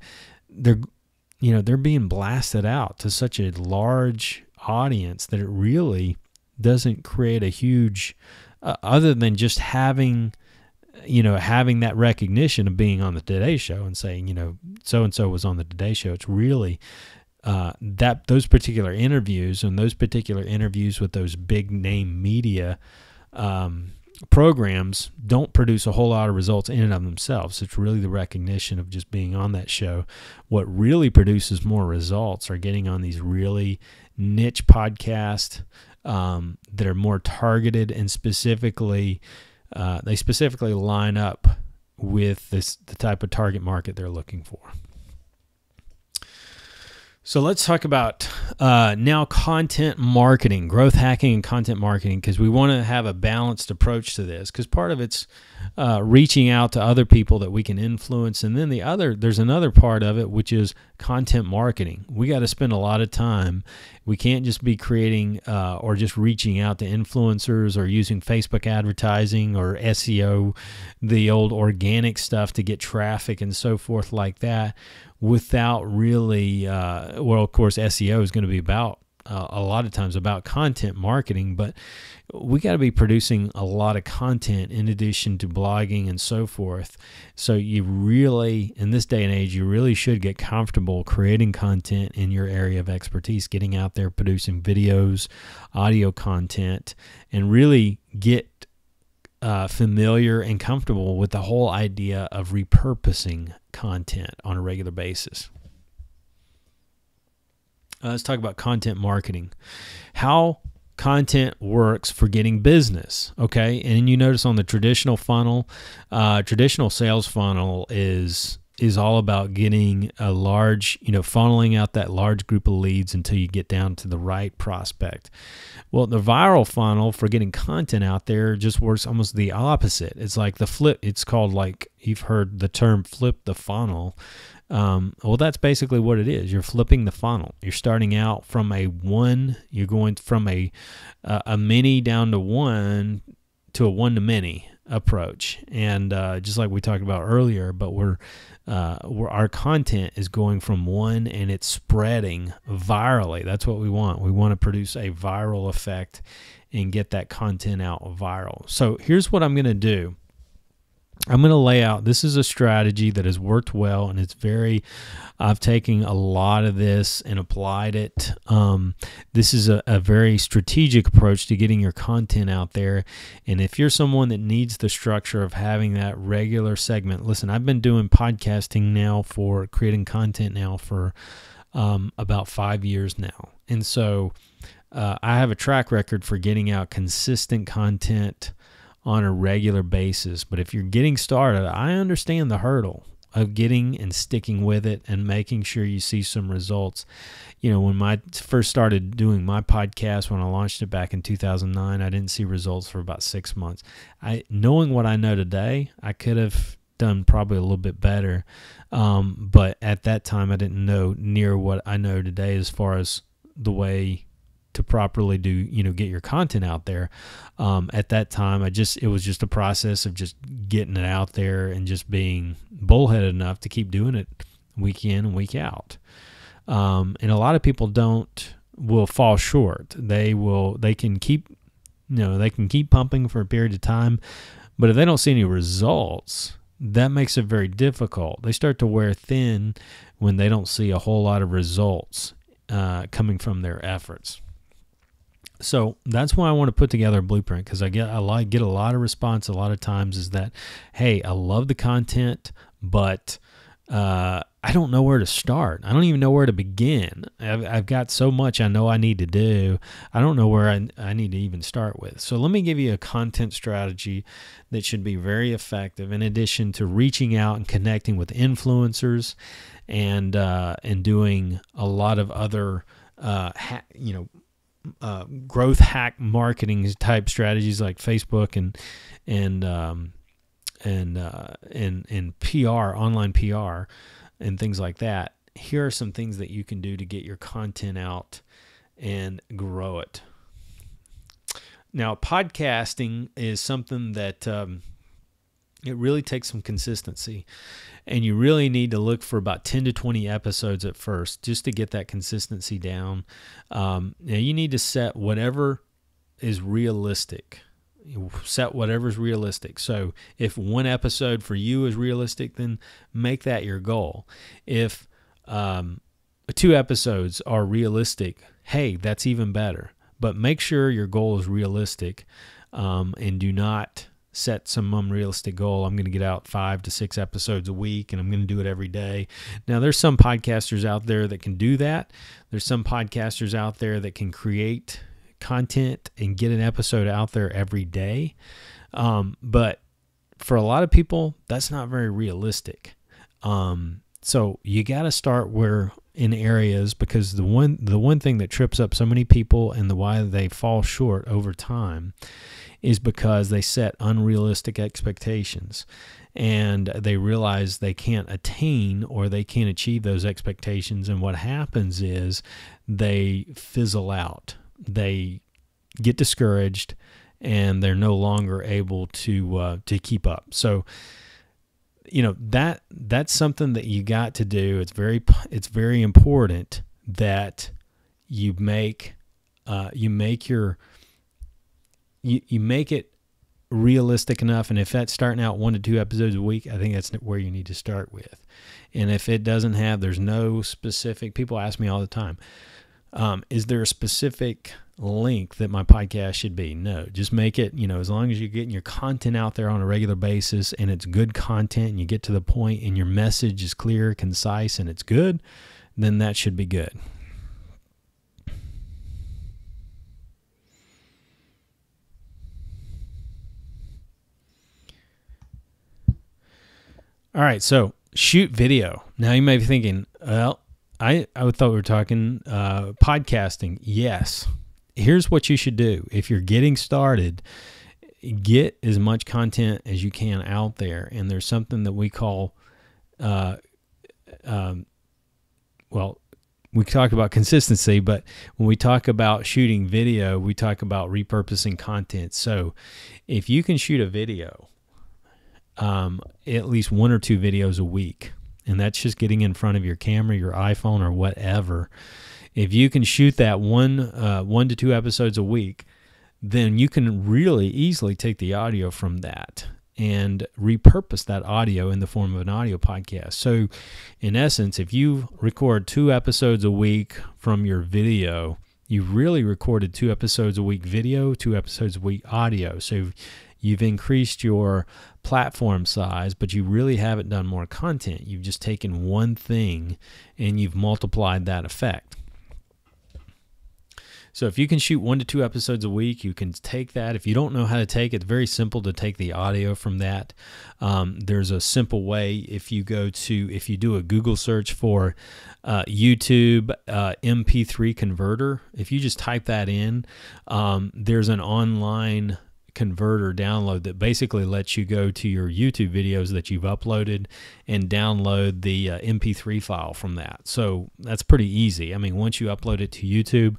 Speaker 1: they're being blasted out to such a large audience that it really doesn't create a huge, other than just having that recognition of being on the Today Show and saying, so-and-so was on the Today Show. It's really that those particular interviews with those big name media programs don't produce a whole lot of results in and of themselves. It's really the recognition of just being on that show. What really produces more results are getting on these really niche podcasts that are more targeted and specifically line up with the type of target market they're looking for. So let's talk about now content marketing, growth hacking and content marketing, because we want to have a balanced approach to this, because part of it's reaching out to other people that we can influence. And then there's another part of it, which is content marketing. We got to spend a lot of time. We can't just be creating or just reaching out to influencers or using Facebook advertising or SEO, the old organic stuff to get traffic and so forth like that, without really, of course, SEO is going to be about a lot of times about content marketing, but we got to be producing a lot of content in addition to blogging and so forth. So you really, in this day and age, you really should get comfortable creating content in your area of expertise, getting out there, producing videos, audio content, and really get familiar and comfortable with the whole idea of repurposing content on a regular basis. Let's talk about content marketing. How content works for getting business, okay? And you notice on the traditional funnel, traditional sales funnel is all about getting a large, funneling out that large group of leads until you get down to the right prospect. Well, the viral funnel for getting content out there just works almost the opposite. It's like the flip. It's called, like, you've heard the term flip the funnel. Well, that's basically what it is. You're flipping the funnel. You're starting out from a one. You're going from a many down to one to a one-to-many approach. And just like we talked about earlier, but our content is going from one and it's spreading virally. That's what we want. We want to produce a viral effect and get that content out viral. So here's what I'm going to do. I'm going to lay out, this is a strategy that has worked well, and I've taken a lot of this and applied it. This is a very strategic approach to getting your content out there. And if you're someone that needs the structure of having that regular segment, listen, I've been doing podcasting now creating content now for about 5 years now. And so I have a track record for getting out consistent content on a regular basis. But if you're getting started, I understand the hurdle of getting and sticking with it and making sure you see some results. When I first started doing my podcast, when I launched it back in 2009, I didn't see results for about 6 months. Knowing what I know today, I could have done probably a little bit better. But at that time, I didn't know near what I know today as far as the way to properly do, get your content out there. At that time, it was just a process of just getting it out there and just being bullheaded enough to keep doing it week in and week out. And a lot of people will fall short. They can keep pumping for a period of time, but if they don't see any results, that makes it very difficult. They start to wear thin when they don't see a whole lot of results coming from their efforts. So that's why I want to put together a blueprint, because I get a lot of response a lot of times is that, hey, I love the content, but I don't know where to start. I don't even know where to begin. I've got so much I know I need to do. I don't know where I need to even start with. So let me give you a content strategy that should be very effective, in addition to reaching out and connecting with influencers and doing a lot of other growth hack marketing type strategies like Facebook and PR, online PR, and things like that. Here are some things that you can do to get your content out and grow it. Now, podcasting is something that It really takes some consistency, and you really need to look for about 10 to 20 episodes at first just to get that consistency down. Now you need to set whatever is realistic. Set whatever's realistic. So if one episode for you is realistic, then make that your goal. If 2 episodes are realistic, hey, that's even better. But make sure your goal is realistic, and do not set some unrealistic goal. I'm going to get out 5 to 6 episodes a week, and I'm going to do it every day. Now, there's some podcasters out there that can do that. There's some podcasters out there that can create content and get an episode out there every day. But for a lot of people, that's not very realistic. So you got to start in areas, because the one thing that trips up so many people and why they fall short over time is because they set unrealistic expectations, and they realize they can't attain or they can't achieve those expectations. And what happens is they fizzle out. They get discouraged, and they're no longer able to keep up. So, that's something that you got to do. It's very important that you make it realistic enough. And if that's starting out 1 to 2 episodes a week, I think that's where you need to start with. And if it doesn't have, there's no specific, people ask me all the time, is there a specific length that my podcast should be? No, just make it, as long as you're getting your content out there on a regular basis and it's good content and you get to the point and your message is clear, concise, and it's good, then that should be good. All right, so shoot video. Now you may be thinking, well, I thought we were talking podcasting. Yes. Here's what you should do. If you're getting started, get as much content as you can out there. And there's something that we call, we talked about consistency, but when we talk about shooting video, we talk about repurposing content. So if you can shoot a video, at least 1 or 2 videos a week, and that's just getting in front of your camera, your iPhone, or whatever. If you can shoot that 1 to 2 episodes a week, then you can really easily take the audio from that and repurpose that audio in the form of an audio podcast. So in essence, if you record 2 episodes a week from your video, you've really recorded 2 episodes a week video, 2 episodes a week audio. So you've increased your platform size, but you really haven't done more content. You've just taken one thing and you've multiplied that effect. So if you can shoot 1 to 2 episodes a week, you can take that. If you don't know how to take it, it's very simple to take the audio from that. There's a simple way. If you do a Google search for YouTube MP3 converter, if you just type that in, there's an online converter download that basically lets you go to your YouTube videos that you've uploaded and download the MP3 file from that. So that's pretty easy. I mean, once you upload it to YouTube,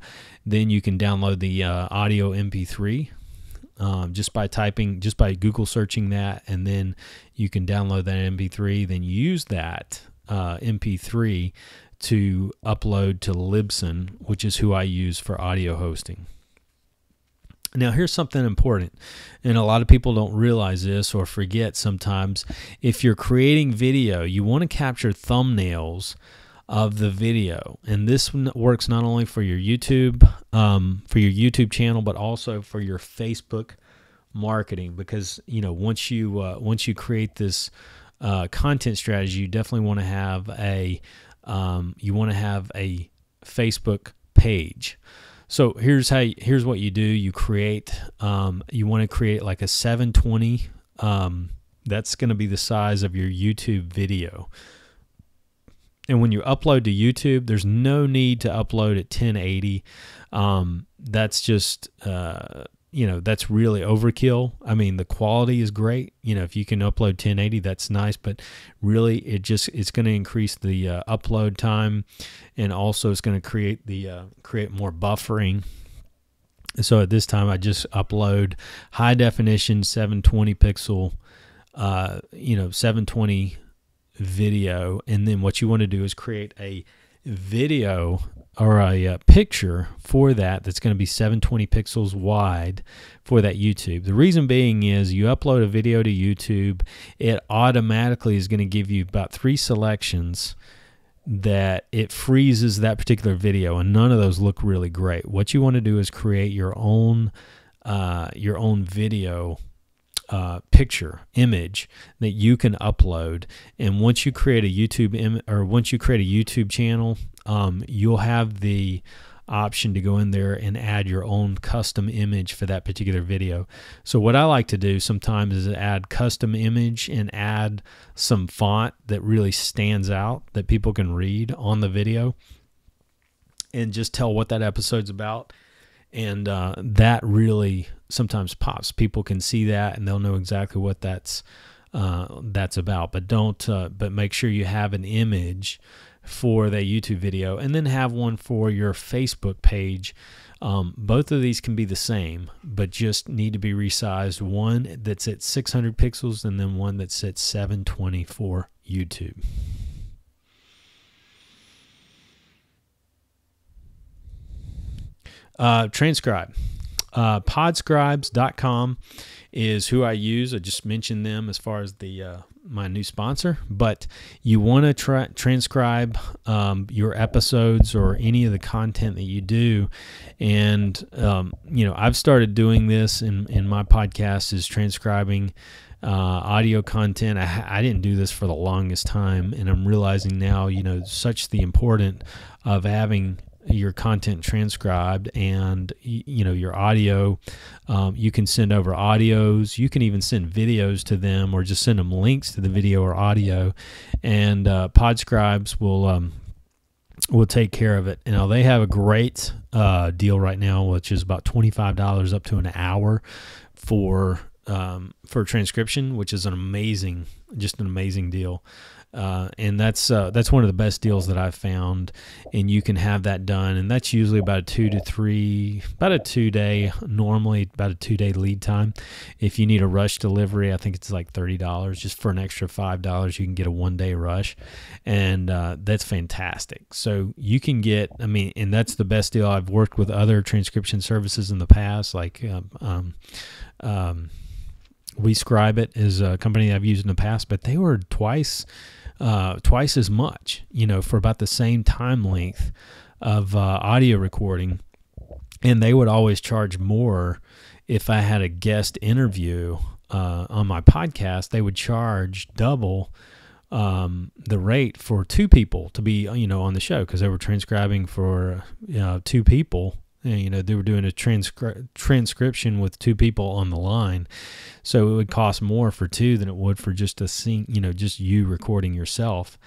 Speaker 1: then you can download the audio MP3 just by Google searching that, and then you can download that MP3. Then use that MP3 to upload to Libsyn, which is who I use for audio hosting. Now, here's something important, and a lot of people don't realize this or forget sometimes. If you're creating video, you want to capture thumbnails of the video, and this works not only for your YouTube channel, but also for your Facebook marketing. Because once you create this content strategy, you definitely want to have a Facebook page. So here's what you do. You want to create like a 720. That's going to be the size of your YouTube video. And when you upload to YouTube, there's no need to upload at 1080. That's just, that's really overkill. I mean, the quality is great. If you can upload 1080, that's nice, but really it's going to increase the upload time, and also it's going to create more buffering. So at this time, I just upload high definition 720 pixel 720 video, and then what you want to do is create a video or a picture for that's going to be 720 pixels wide for that YouTube. The reason being is you upload a video to YouTube, it automatically is going to give you about 3 selections that it freezes that particular video, and none of those look really great. What you want to do is create your own video picture image that you can upload, and once you create a YouTube channel, you'll have the option to go in there and add your own custom image for that particular video. So what I like to do sometimes is add custom image and add some font that really stands out that people can read on the video, and just tell what that episode's about. And that really sometimes pops. People can see that and they'll know exactly what that's about. But make sure you have an image for the YouTube video, and then have one for your Facebook page. Both of these can be the same, but just need to be resized. One that's at 600 pixels, and then one that's at 720 for YouTube. Transcribe. Podscribes.com is who I use. I just mentioned them as far as the my new sponsor, but you want to transcribe your episodes or any of the content that you do. And I've started doing this in my podcast, is transcribing audio content. I didn't do this for the longest time, and I'm realizing now, such the importance of having your content transcribed, and your audio. You can send over audios. You can even send videos to them, or just send them links to the video or audio, and Podscribes will take care of it. They have a great deal right now, which is about $25 up to an hour for transcription, which is an amazing deal. And that's one of the best deals that I've found, and you can have that done, and that's usually about a 2 day lead time. If you need a rush delivery, I think it's like $30. Just for an extra $5, you can get a 1-day rush, and that's fantastic. So you can get, and that's the best deal. I've worked with other transcription services in the past, like WeScribe It is a company I've used in the past, but they were twice as much, for about the same time length of audio recording, and they would always charge more. If I had a guest interview on my podcast, they would charge double the rate for 2 people to be on the show, because they were transcribing for 2 people. They were doing a transcription with 2 people on the line, so it would cost more for 2 than it would for just just you recording yourself,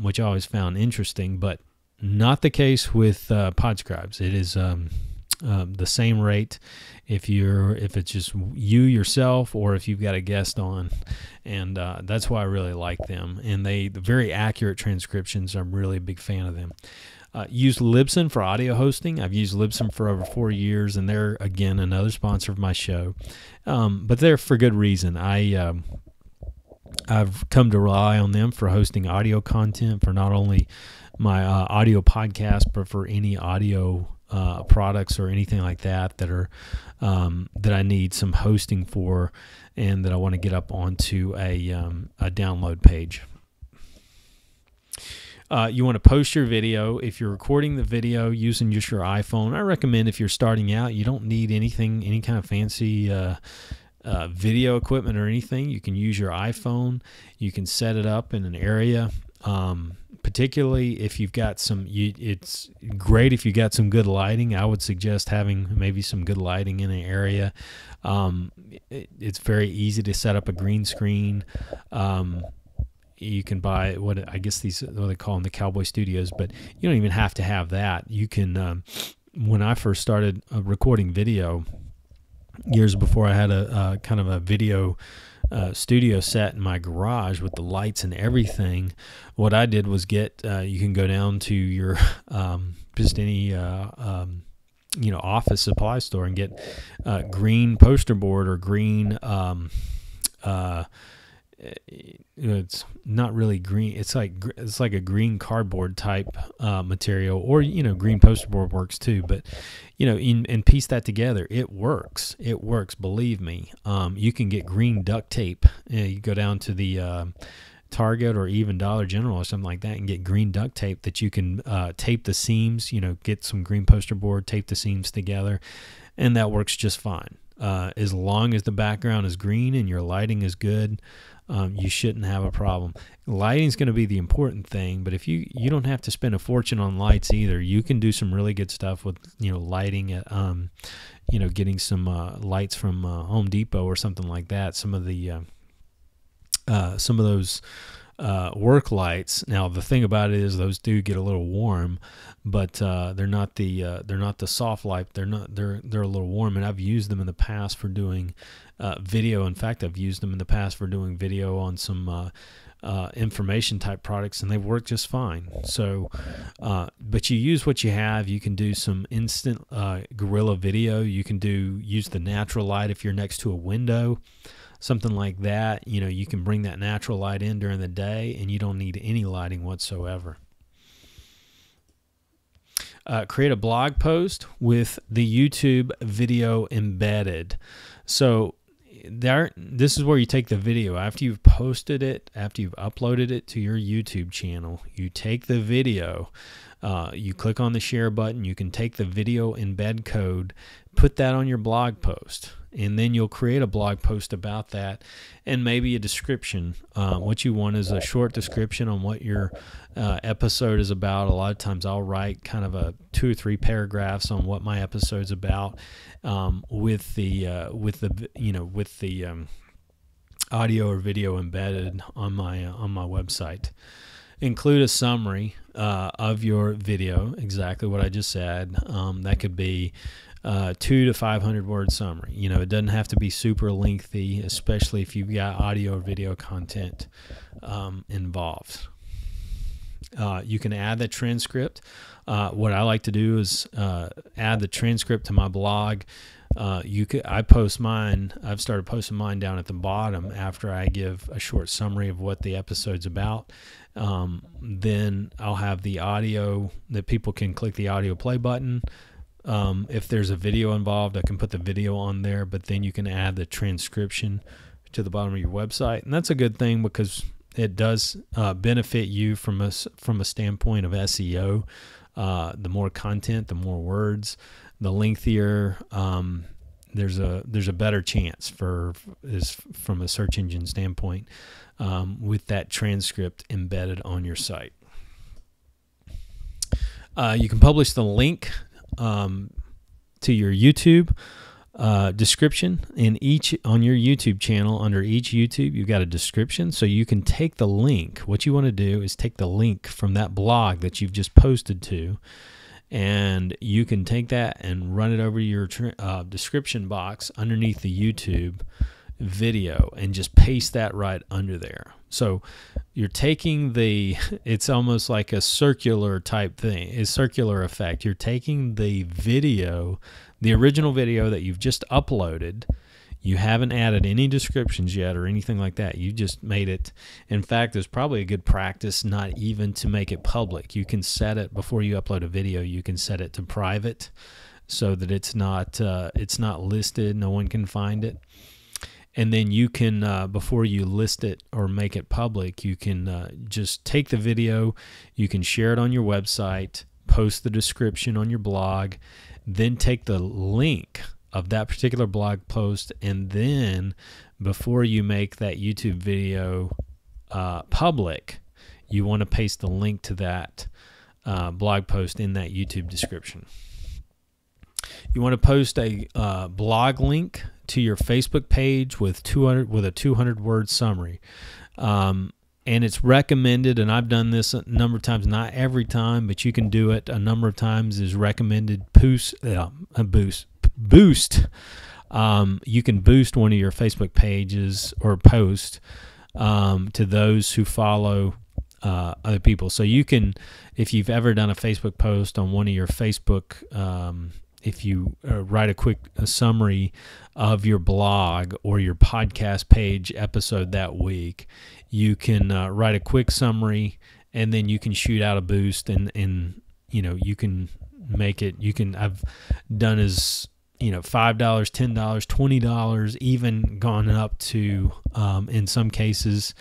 Speaker 1: which I always found interesting, but not the case with Podscribes. It is the same rate if it's just you yourself, or if you've got a guest on, and that's why I really like them. And the very accurate transcriptions. I'm really a big fan of them. Use Libsyn for audio hosting. I've used Libsyn for over 4 years, and they're, again, another sponsor of my show. But they're for good reason. I've come to rely on them for hosting audio content for not only my audio podcast, but for any audio products or anything like that are that I need some hosting for, and that I want to get up onto a download page. You want to post your video. If you're recording the video using just your iPhone, I recommend, if you're starting out, you don't need any kind of fancy video equipment or anything. You can use your iPhone. You can set it up in an area. Particularly if you've got it's great if you got some good lighting. I would suggest having maybe some good lighting in an area. It's very easy to set up a green screen. You can buy what they call them, the Cowboy Studios, but you don't even have to have that. You can, when I first started recording video years before, I had a kind of a video studio set in my garage with the lights and everything. What I did was get, you can go down to your, just any, office supply store and get green poster board or green, it's not really green. It's like a green cardboard type material, or green poster board works too. But and piece that together. It works. It works. Believe me. You can get green duct tape. You go down to the Target or even Dollar General or something like that and get green duct tape that you can tape the seams. Get some green poster board, tape the seams together, and that works just fine. As long as the background is green and your lighting is good, you shouldn't have a problem. Lighting is going to be the important thing, but if you don't have to spend a fortune on lights either. You can do some really good stuff with lighting at getting some lights from Home Depot or something like that. Some of those work lights. Now the thing about it is those do get a little warm, but they're not the soft light. They're a little warm, and I've used them in the past for doing video. In fact, I've used them in the past for doing video on some information type products, and they work just fine. So, but you use what you have. You can do some instant guerrilla video. You can use the natural light if you're next to a window. Something like that, you can bring that natural light in during the day, and you don't need any lighting whatsoever. Create a blog post with the YouTube video embedded. So this is where you take the video after you've posted it, after you've uploaded it to your YouTube channel. You take the video, you click on the share button. You can take the video embed code, put that on your blog post, and then you'll create a blog post about that and maybe a description. What you want is a short description on what your episode is about. A lot of times I'll write kind of a 2 or 3 paragraphs on what my episode's about, with the audio or video embedded on my website. Include a summary of your video, exactly what I just said. That could be 200 to 500 word summary. It doesn't have to be super lengthy, especially if you've got audio or video content involved. You can add the transcript. What I like to do is add the transcript to my blog. I post mine. I've started posting mine down at the bottom after I give a short summary of what the episode's about. Then I'll have the audio that people can click the audio play button. If there's a video involved, I can put the video on there, but then you can add the transcription to the bottom of your website. And that's a good thing because it does benefit you from a standpoint of SEO. The more content, the more words, the lengthier, there's a better chance from a search engine standpoint with that transcript embedded on your site. You can publish the link to your YouTube description on your YouTube channel. Under each YouTube, you've got a description, so you can take the link. What you want to do is take the link from that blog that you've just posted to, and you can take that and run it over your description box underneath the YouTube video and just paste that right under there. So you're taking it's almost like a circular type thing, a circular effect. You're taking the video, the original video that you've just uploaded. You haven't added any descriptions yet or anything like that. You just made it. In fact, there's probably a good practice not even to make it public. You can set it before you upload a video. You can set it to private so that it's not listed. No one can find it. And then you can, before you list it or make it public, you can just take the video, you can share it on your website, post the description on your blog, then take the link of that particular blog post, and then before you make that YouTube video public, you want to paste the link to that blog post in that YouTube description. You want to post a blog link to your Facebook page with a 200-word summary. And it's recommended, and I've done this a number of times, not every time, but you can do it a number of times, is recommended boost. You can boost one of your Facebook pages or post to those who follow other people. So you can, if you've ever done a Facebook post on one of your Facebook write a summary of your blog or your podcast page episode that week, you can write a quick summary, and then you can shoot out a boost, and you can make it. I've done as $5, $10, $20, even gone up to in some cases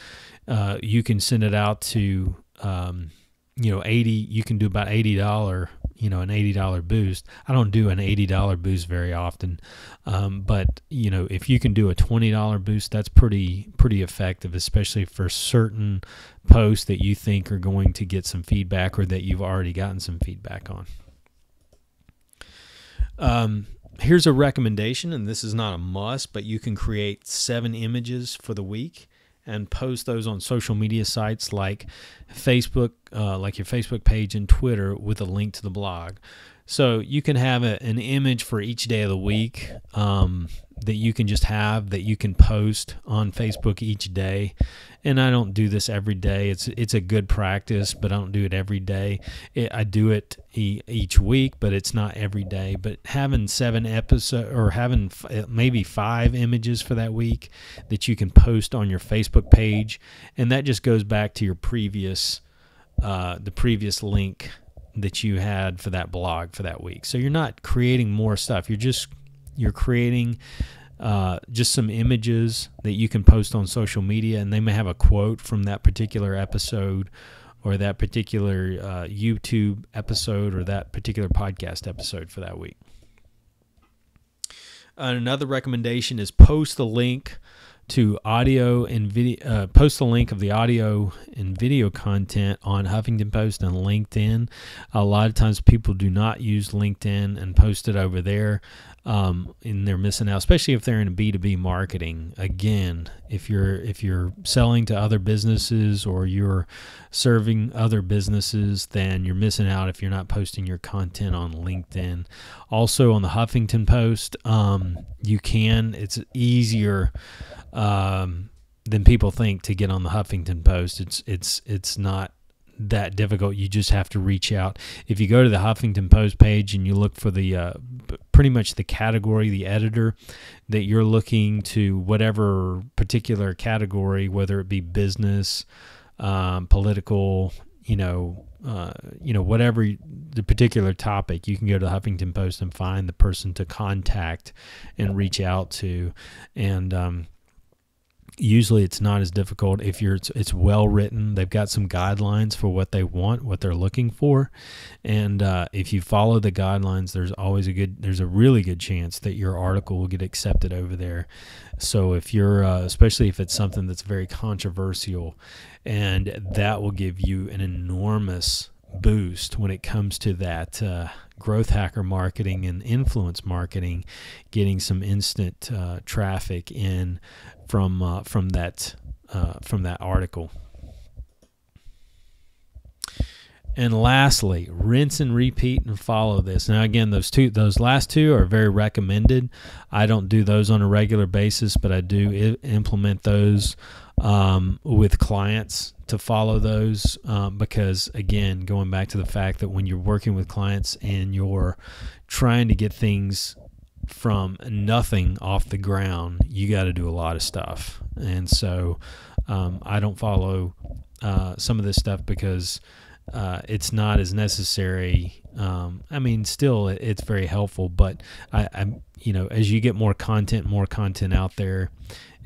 Speaker 1: you can send it out to 80. You can do about $80. An $80 boost. I don't do an $80 boost very often, but if you can do a $20 boost, that's pretty effective, especially for certain posts that you think are going to get some feedback or that you've already gotten some feedback on. Here's a recommendation, and this is not a must, but you can create 7 images for the week and post those on social media sites like Facebook, like your Facebook page and Twitter, with a link to the blog. So you can have an image for each day of the week that you can just have, that you can post on Facebook each day. And I don't do this every day. It's a good practice, but I don't do it every day. I do it each week, but it's not every day. But having 7 episodes, or having maybe 5 images for that week that you can post on your Facebook page, and that just goes back to your previous link that you had for that blog for that week. So you're not creating more stuff. You're creating just some images that you can post on social media, and they may have a quote from that particular episode or that particular YouTube episode or that particular podcast episode for that week. Another recommendation is post the link to audio and video. Post the link of the audio and video content on Huffington Post and LinkedIn. A lot of times people do not use LinkedIn and post it over there, and they're missing out, especially if they're in a B2B marketing. Again, if you're selling to other businesses or you're serving other businesses, then you're missing out if you're not posting your content on LinkedIn. Also on the Huffington Post, it's easier than people think to get on the Huffington Post. It's not that difficult. You just have to reach out. If you go to the Huffington Post page and you look for the pretty much the category, the editor that you're looking to, whatever particular category, whether it be business, political, whatever the particular topic, you can go to the Huffington Post and find the person to contact and reach out to. And usually it's not as difficult if it's well written. They've got some guidelines for what they want, what they're looking for, and if you follow the guidelines, there's a really good chance that your article will get accepted over there. So if you're especially if it's something that's very controversial, and that will give you an enormous boost when it comes to that growth hacker marketing and influence marketing, getting some instant traffic in from that article. And lastly, rinse and repeat and follow this. Now again, those last two are very recommended. I don't do those on a regular basis, but I do implement those with clients to follow those, because again, going back to the fact that when you're working with clients and you're trying to get things from nothing off the ground, you got to do a lot of stuff. And so I don't follow some of this stuff because it's not as necessary. Still it's very helpful, but I'm as you get more content out there,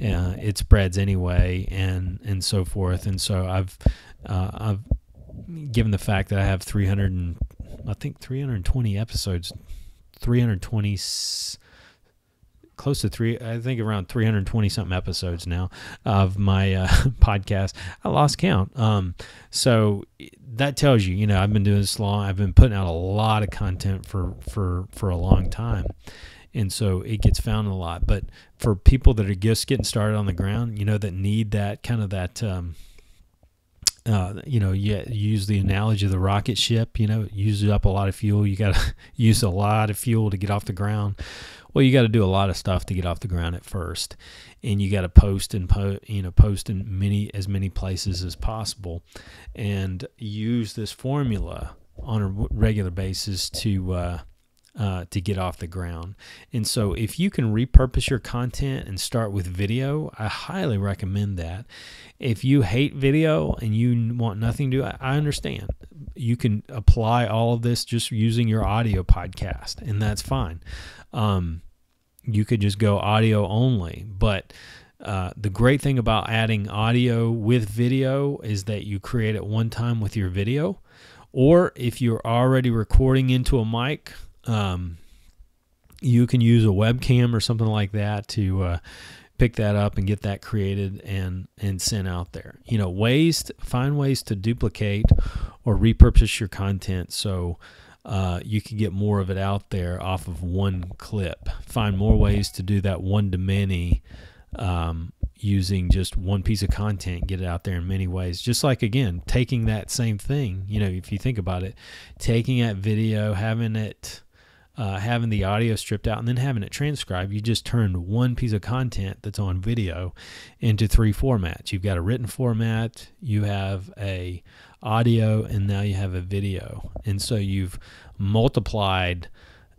Speaker 1: it spreads anyway, and so forth. And so I've given the fact that I have 320 episodes, 320, close to around 320 something episodes now of my podcast. I lost count. So that tells you, I've been doing this long. I've been putting out a lot of content for a long time. And so it gets found a lot. But for people that are just getting started on the ground, that need that kind of that, use the analogy of the rocket ship, uses up a lot of fuel. You got to use a lot of fuel to get off the ground. Well, you got to do a lot of stuff to get off the ground at first. And you got to post in as many places as possible, and use this formula on a regular basis to to get off the ground. And so if you can repurpose your content and start with video, I highly recommend that. If you hate video and you want nothing to do, I understand. You can apply all of this just using your audio podcast, and that's fine. You could just go audio only, but the great thing about adding audio with video is that you create it one time with your video, or if you're already recording into a mic, you can use a webcam or something like that to pick that up and get that created and sent out there. Find ways to duplicate or repurpose your content so you can get more of it out there off of one clip. Find more ways to do that one-to-many using just one piece of content, get it out there in many ways. Just like, again, taking that same thing, if you think about it, taking that video, having the audio stripped out, and then having it transcribed, you just turned one piece of content that's on video into 3 formats. You've got a written format, you have a audio, and now you have a video. And so you've multiplied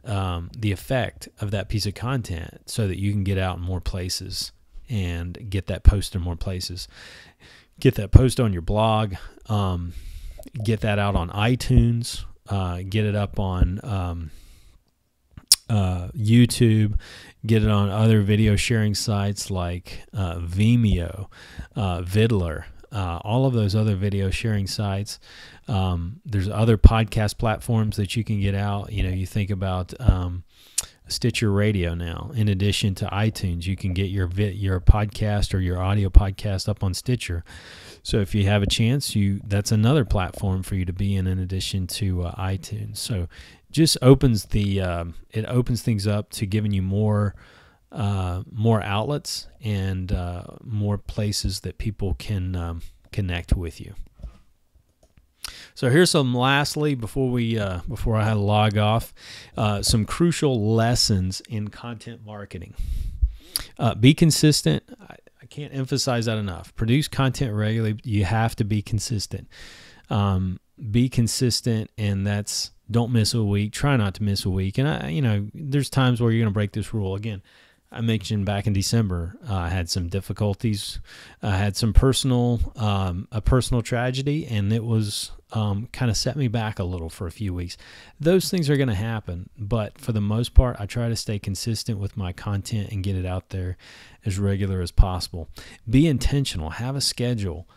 Speaker 1: the effect of that piece of content so that you can get out in more places and get that post in more places. Get that post on your blog, get that out on iTunes, get it up on YouTube, get it on other video sharing sites like Vimeo, Vidler, all of those other video sharing sites. There's other podcast platforms that you can get out. You think about Stitcher Radio now. In addition to iTunes, you can get your podcast or your audio podcast up on Stitcher. So if you have a chance, that's another platform for you to be in addition to iTunes. So just opens things up to giving you more outlets and more places that people can connect with you. So here's some lastly before I log off, some crucial lessons in content marketing. Be consistent. I can't emphasize that enough. Produce content regularly. You have to be consistent. Be consistent, and that's don't miss a week. Try not to miss a week. And there's times where you're going to break this rule. Again, I mentioned back in December, I had some difficulties. I had some a personal tragedy, and it was kind of set me back a little for a few weeks. Those things are going to happen, but for the most part, I try to stay consistent with my content and get it out there as regular as possible. Be intentional. Have a schedule.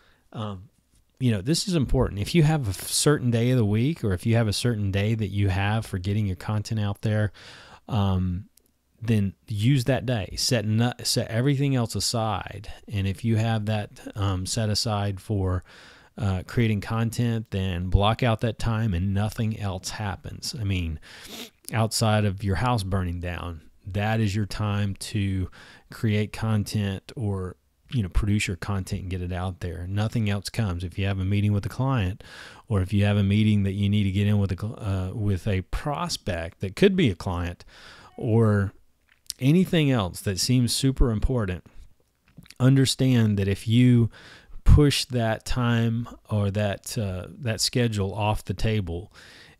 Speaker 1: This is important. If you have a certain day of the week, or if you have a certain day that you have for getting your content out there, then use that day. Set everything else aside. And if you have that set aside for creating content, then block out that time and nothing else happens. I mean, outside of your house burning down, that is your time to create content or produce your content and get it out there. Nothing else comes. If you have a meeting with a client, or if you have a meeting that you need to get in with a prospect that could be a client, or anything else that seems super important, understand that if you push that time or that schedule off the table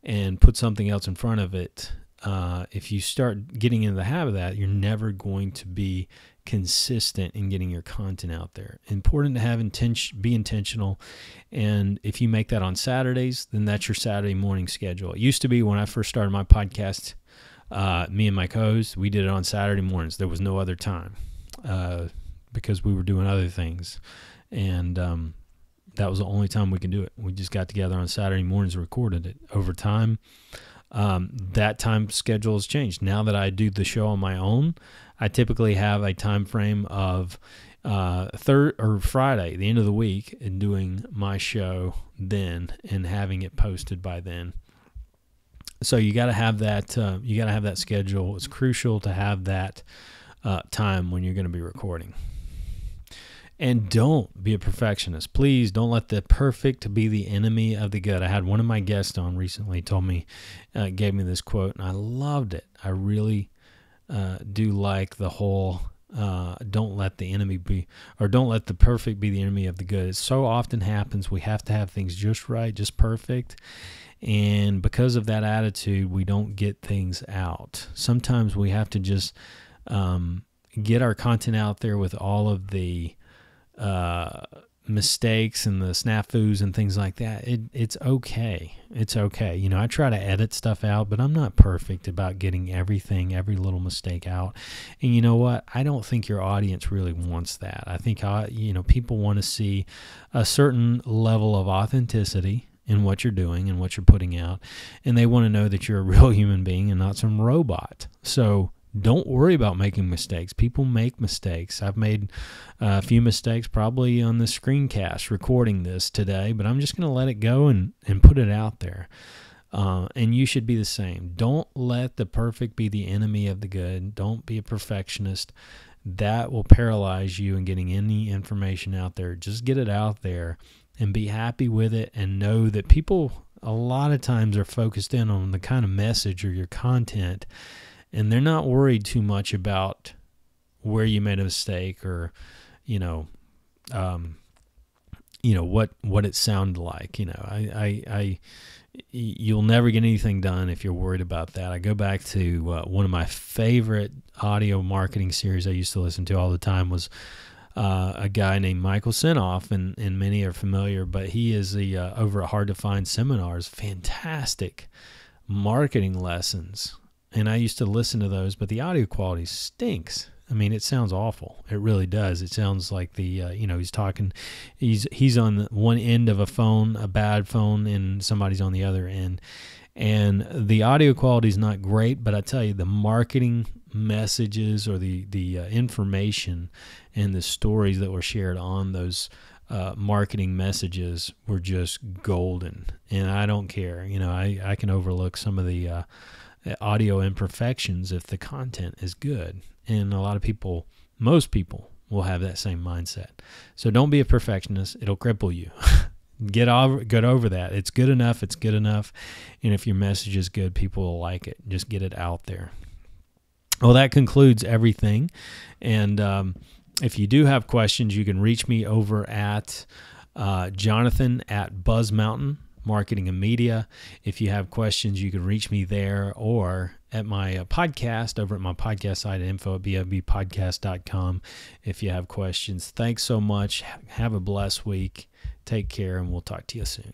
Speaker 1: and put something else in front of it, if you start getting into the habit of that, you're never going to be consistent in getting your content out there. Important to have be intentional, and if you make that on Saturdays, then that's your Saturday morning schedule. It used to be when I first started my podcast, me and my co-host, we did it on Saturday mornings. There was no other time because we were doing other things, and that was the only time we could do it. We just got together on Saturday mornings and recorded it. Over time, that time schedule has changed. Now that I do the show on my own, I typically have a time frame of Friday, the end of the week, and doing my show then and having it posted by then. So you got to have that. You got to have that schedule. It's crucial to have that time when you're going to be recording. And don't be a perfectionist. Please don't let the perfect be the enemy of the good. I had one of my guests on recently gave me this quote, and I loved it. I really do like the whole Don't let the enemy be, or don't let the perfect be the enemy of the good. It so often happens. We have to have things just right, just perfect. And because of that attitude, we don't get things out. Sometimes we have to just get our content out there with all of the mistakes and the snafus and things like that. It's okay. It's okay. You know, I try to edit stuff out, but I'm not perfect about getting everything, every little mistake out. And you know what? I don't think your audience really wants that. I think, people want to see a certain level of authenticity in what you're doing and what you're putting out. And they want to know that you're a real human being and not some robot. So don't worry about making mistakes. People make mistakes. I've made a few mistakes probably on the screencast recording this today, but I'm just going to let it go and put it out there. And you should be the same. Don't let the perfect be the enemy of the good. Don't be a perfectionist. That will paralyze you in getting any information out there. Just get it out there and be happy with it, and know that people a lot of times are focused in on the kind of message or your content, and they're not worried too much about where you made a mistake or, what it sounded like. You'll never get anything done if you're worried about that. I go back to one of my favorite audio marketing series I used to listen to all the time was a guy named Michael Senoff, and many are familiar, but he is the over at Hard to Find Seminars, fantastic marketing lessons. And I used to listen to those, but the audio quality stinks. I mean, it sounds awful. It really does. It sounds like he's talking, he's on one end of a phone, a bad phone, and somebody's on the other end. And the audio quality is not great, but I tell you, the marketing messages or the information and the stories that were shared on those marketing messages were just golden. And I don't care. I can overlook some of the audio imperfections if the content is good. And a lot of people, most people, will have that same mindset. So don't be a perfectionist. It'll cripple you. Get over that. It's good enough. It's good enough. And if your message is good, people will like it. Just get it out there. Well, that concludes everything. And if you do have questions, you can reach me over at Jonathan at Buzz Mountain Marketing and Media. If you have questions, you can reach me there or at my podcast over at my podcast site at info@bfbpodcast.com if you have questions. Thanks so much. Have a blessed week. Take care, and we'll talk to you soon.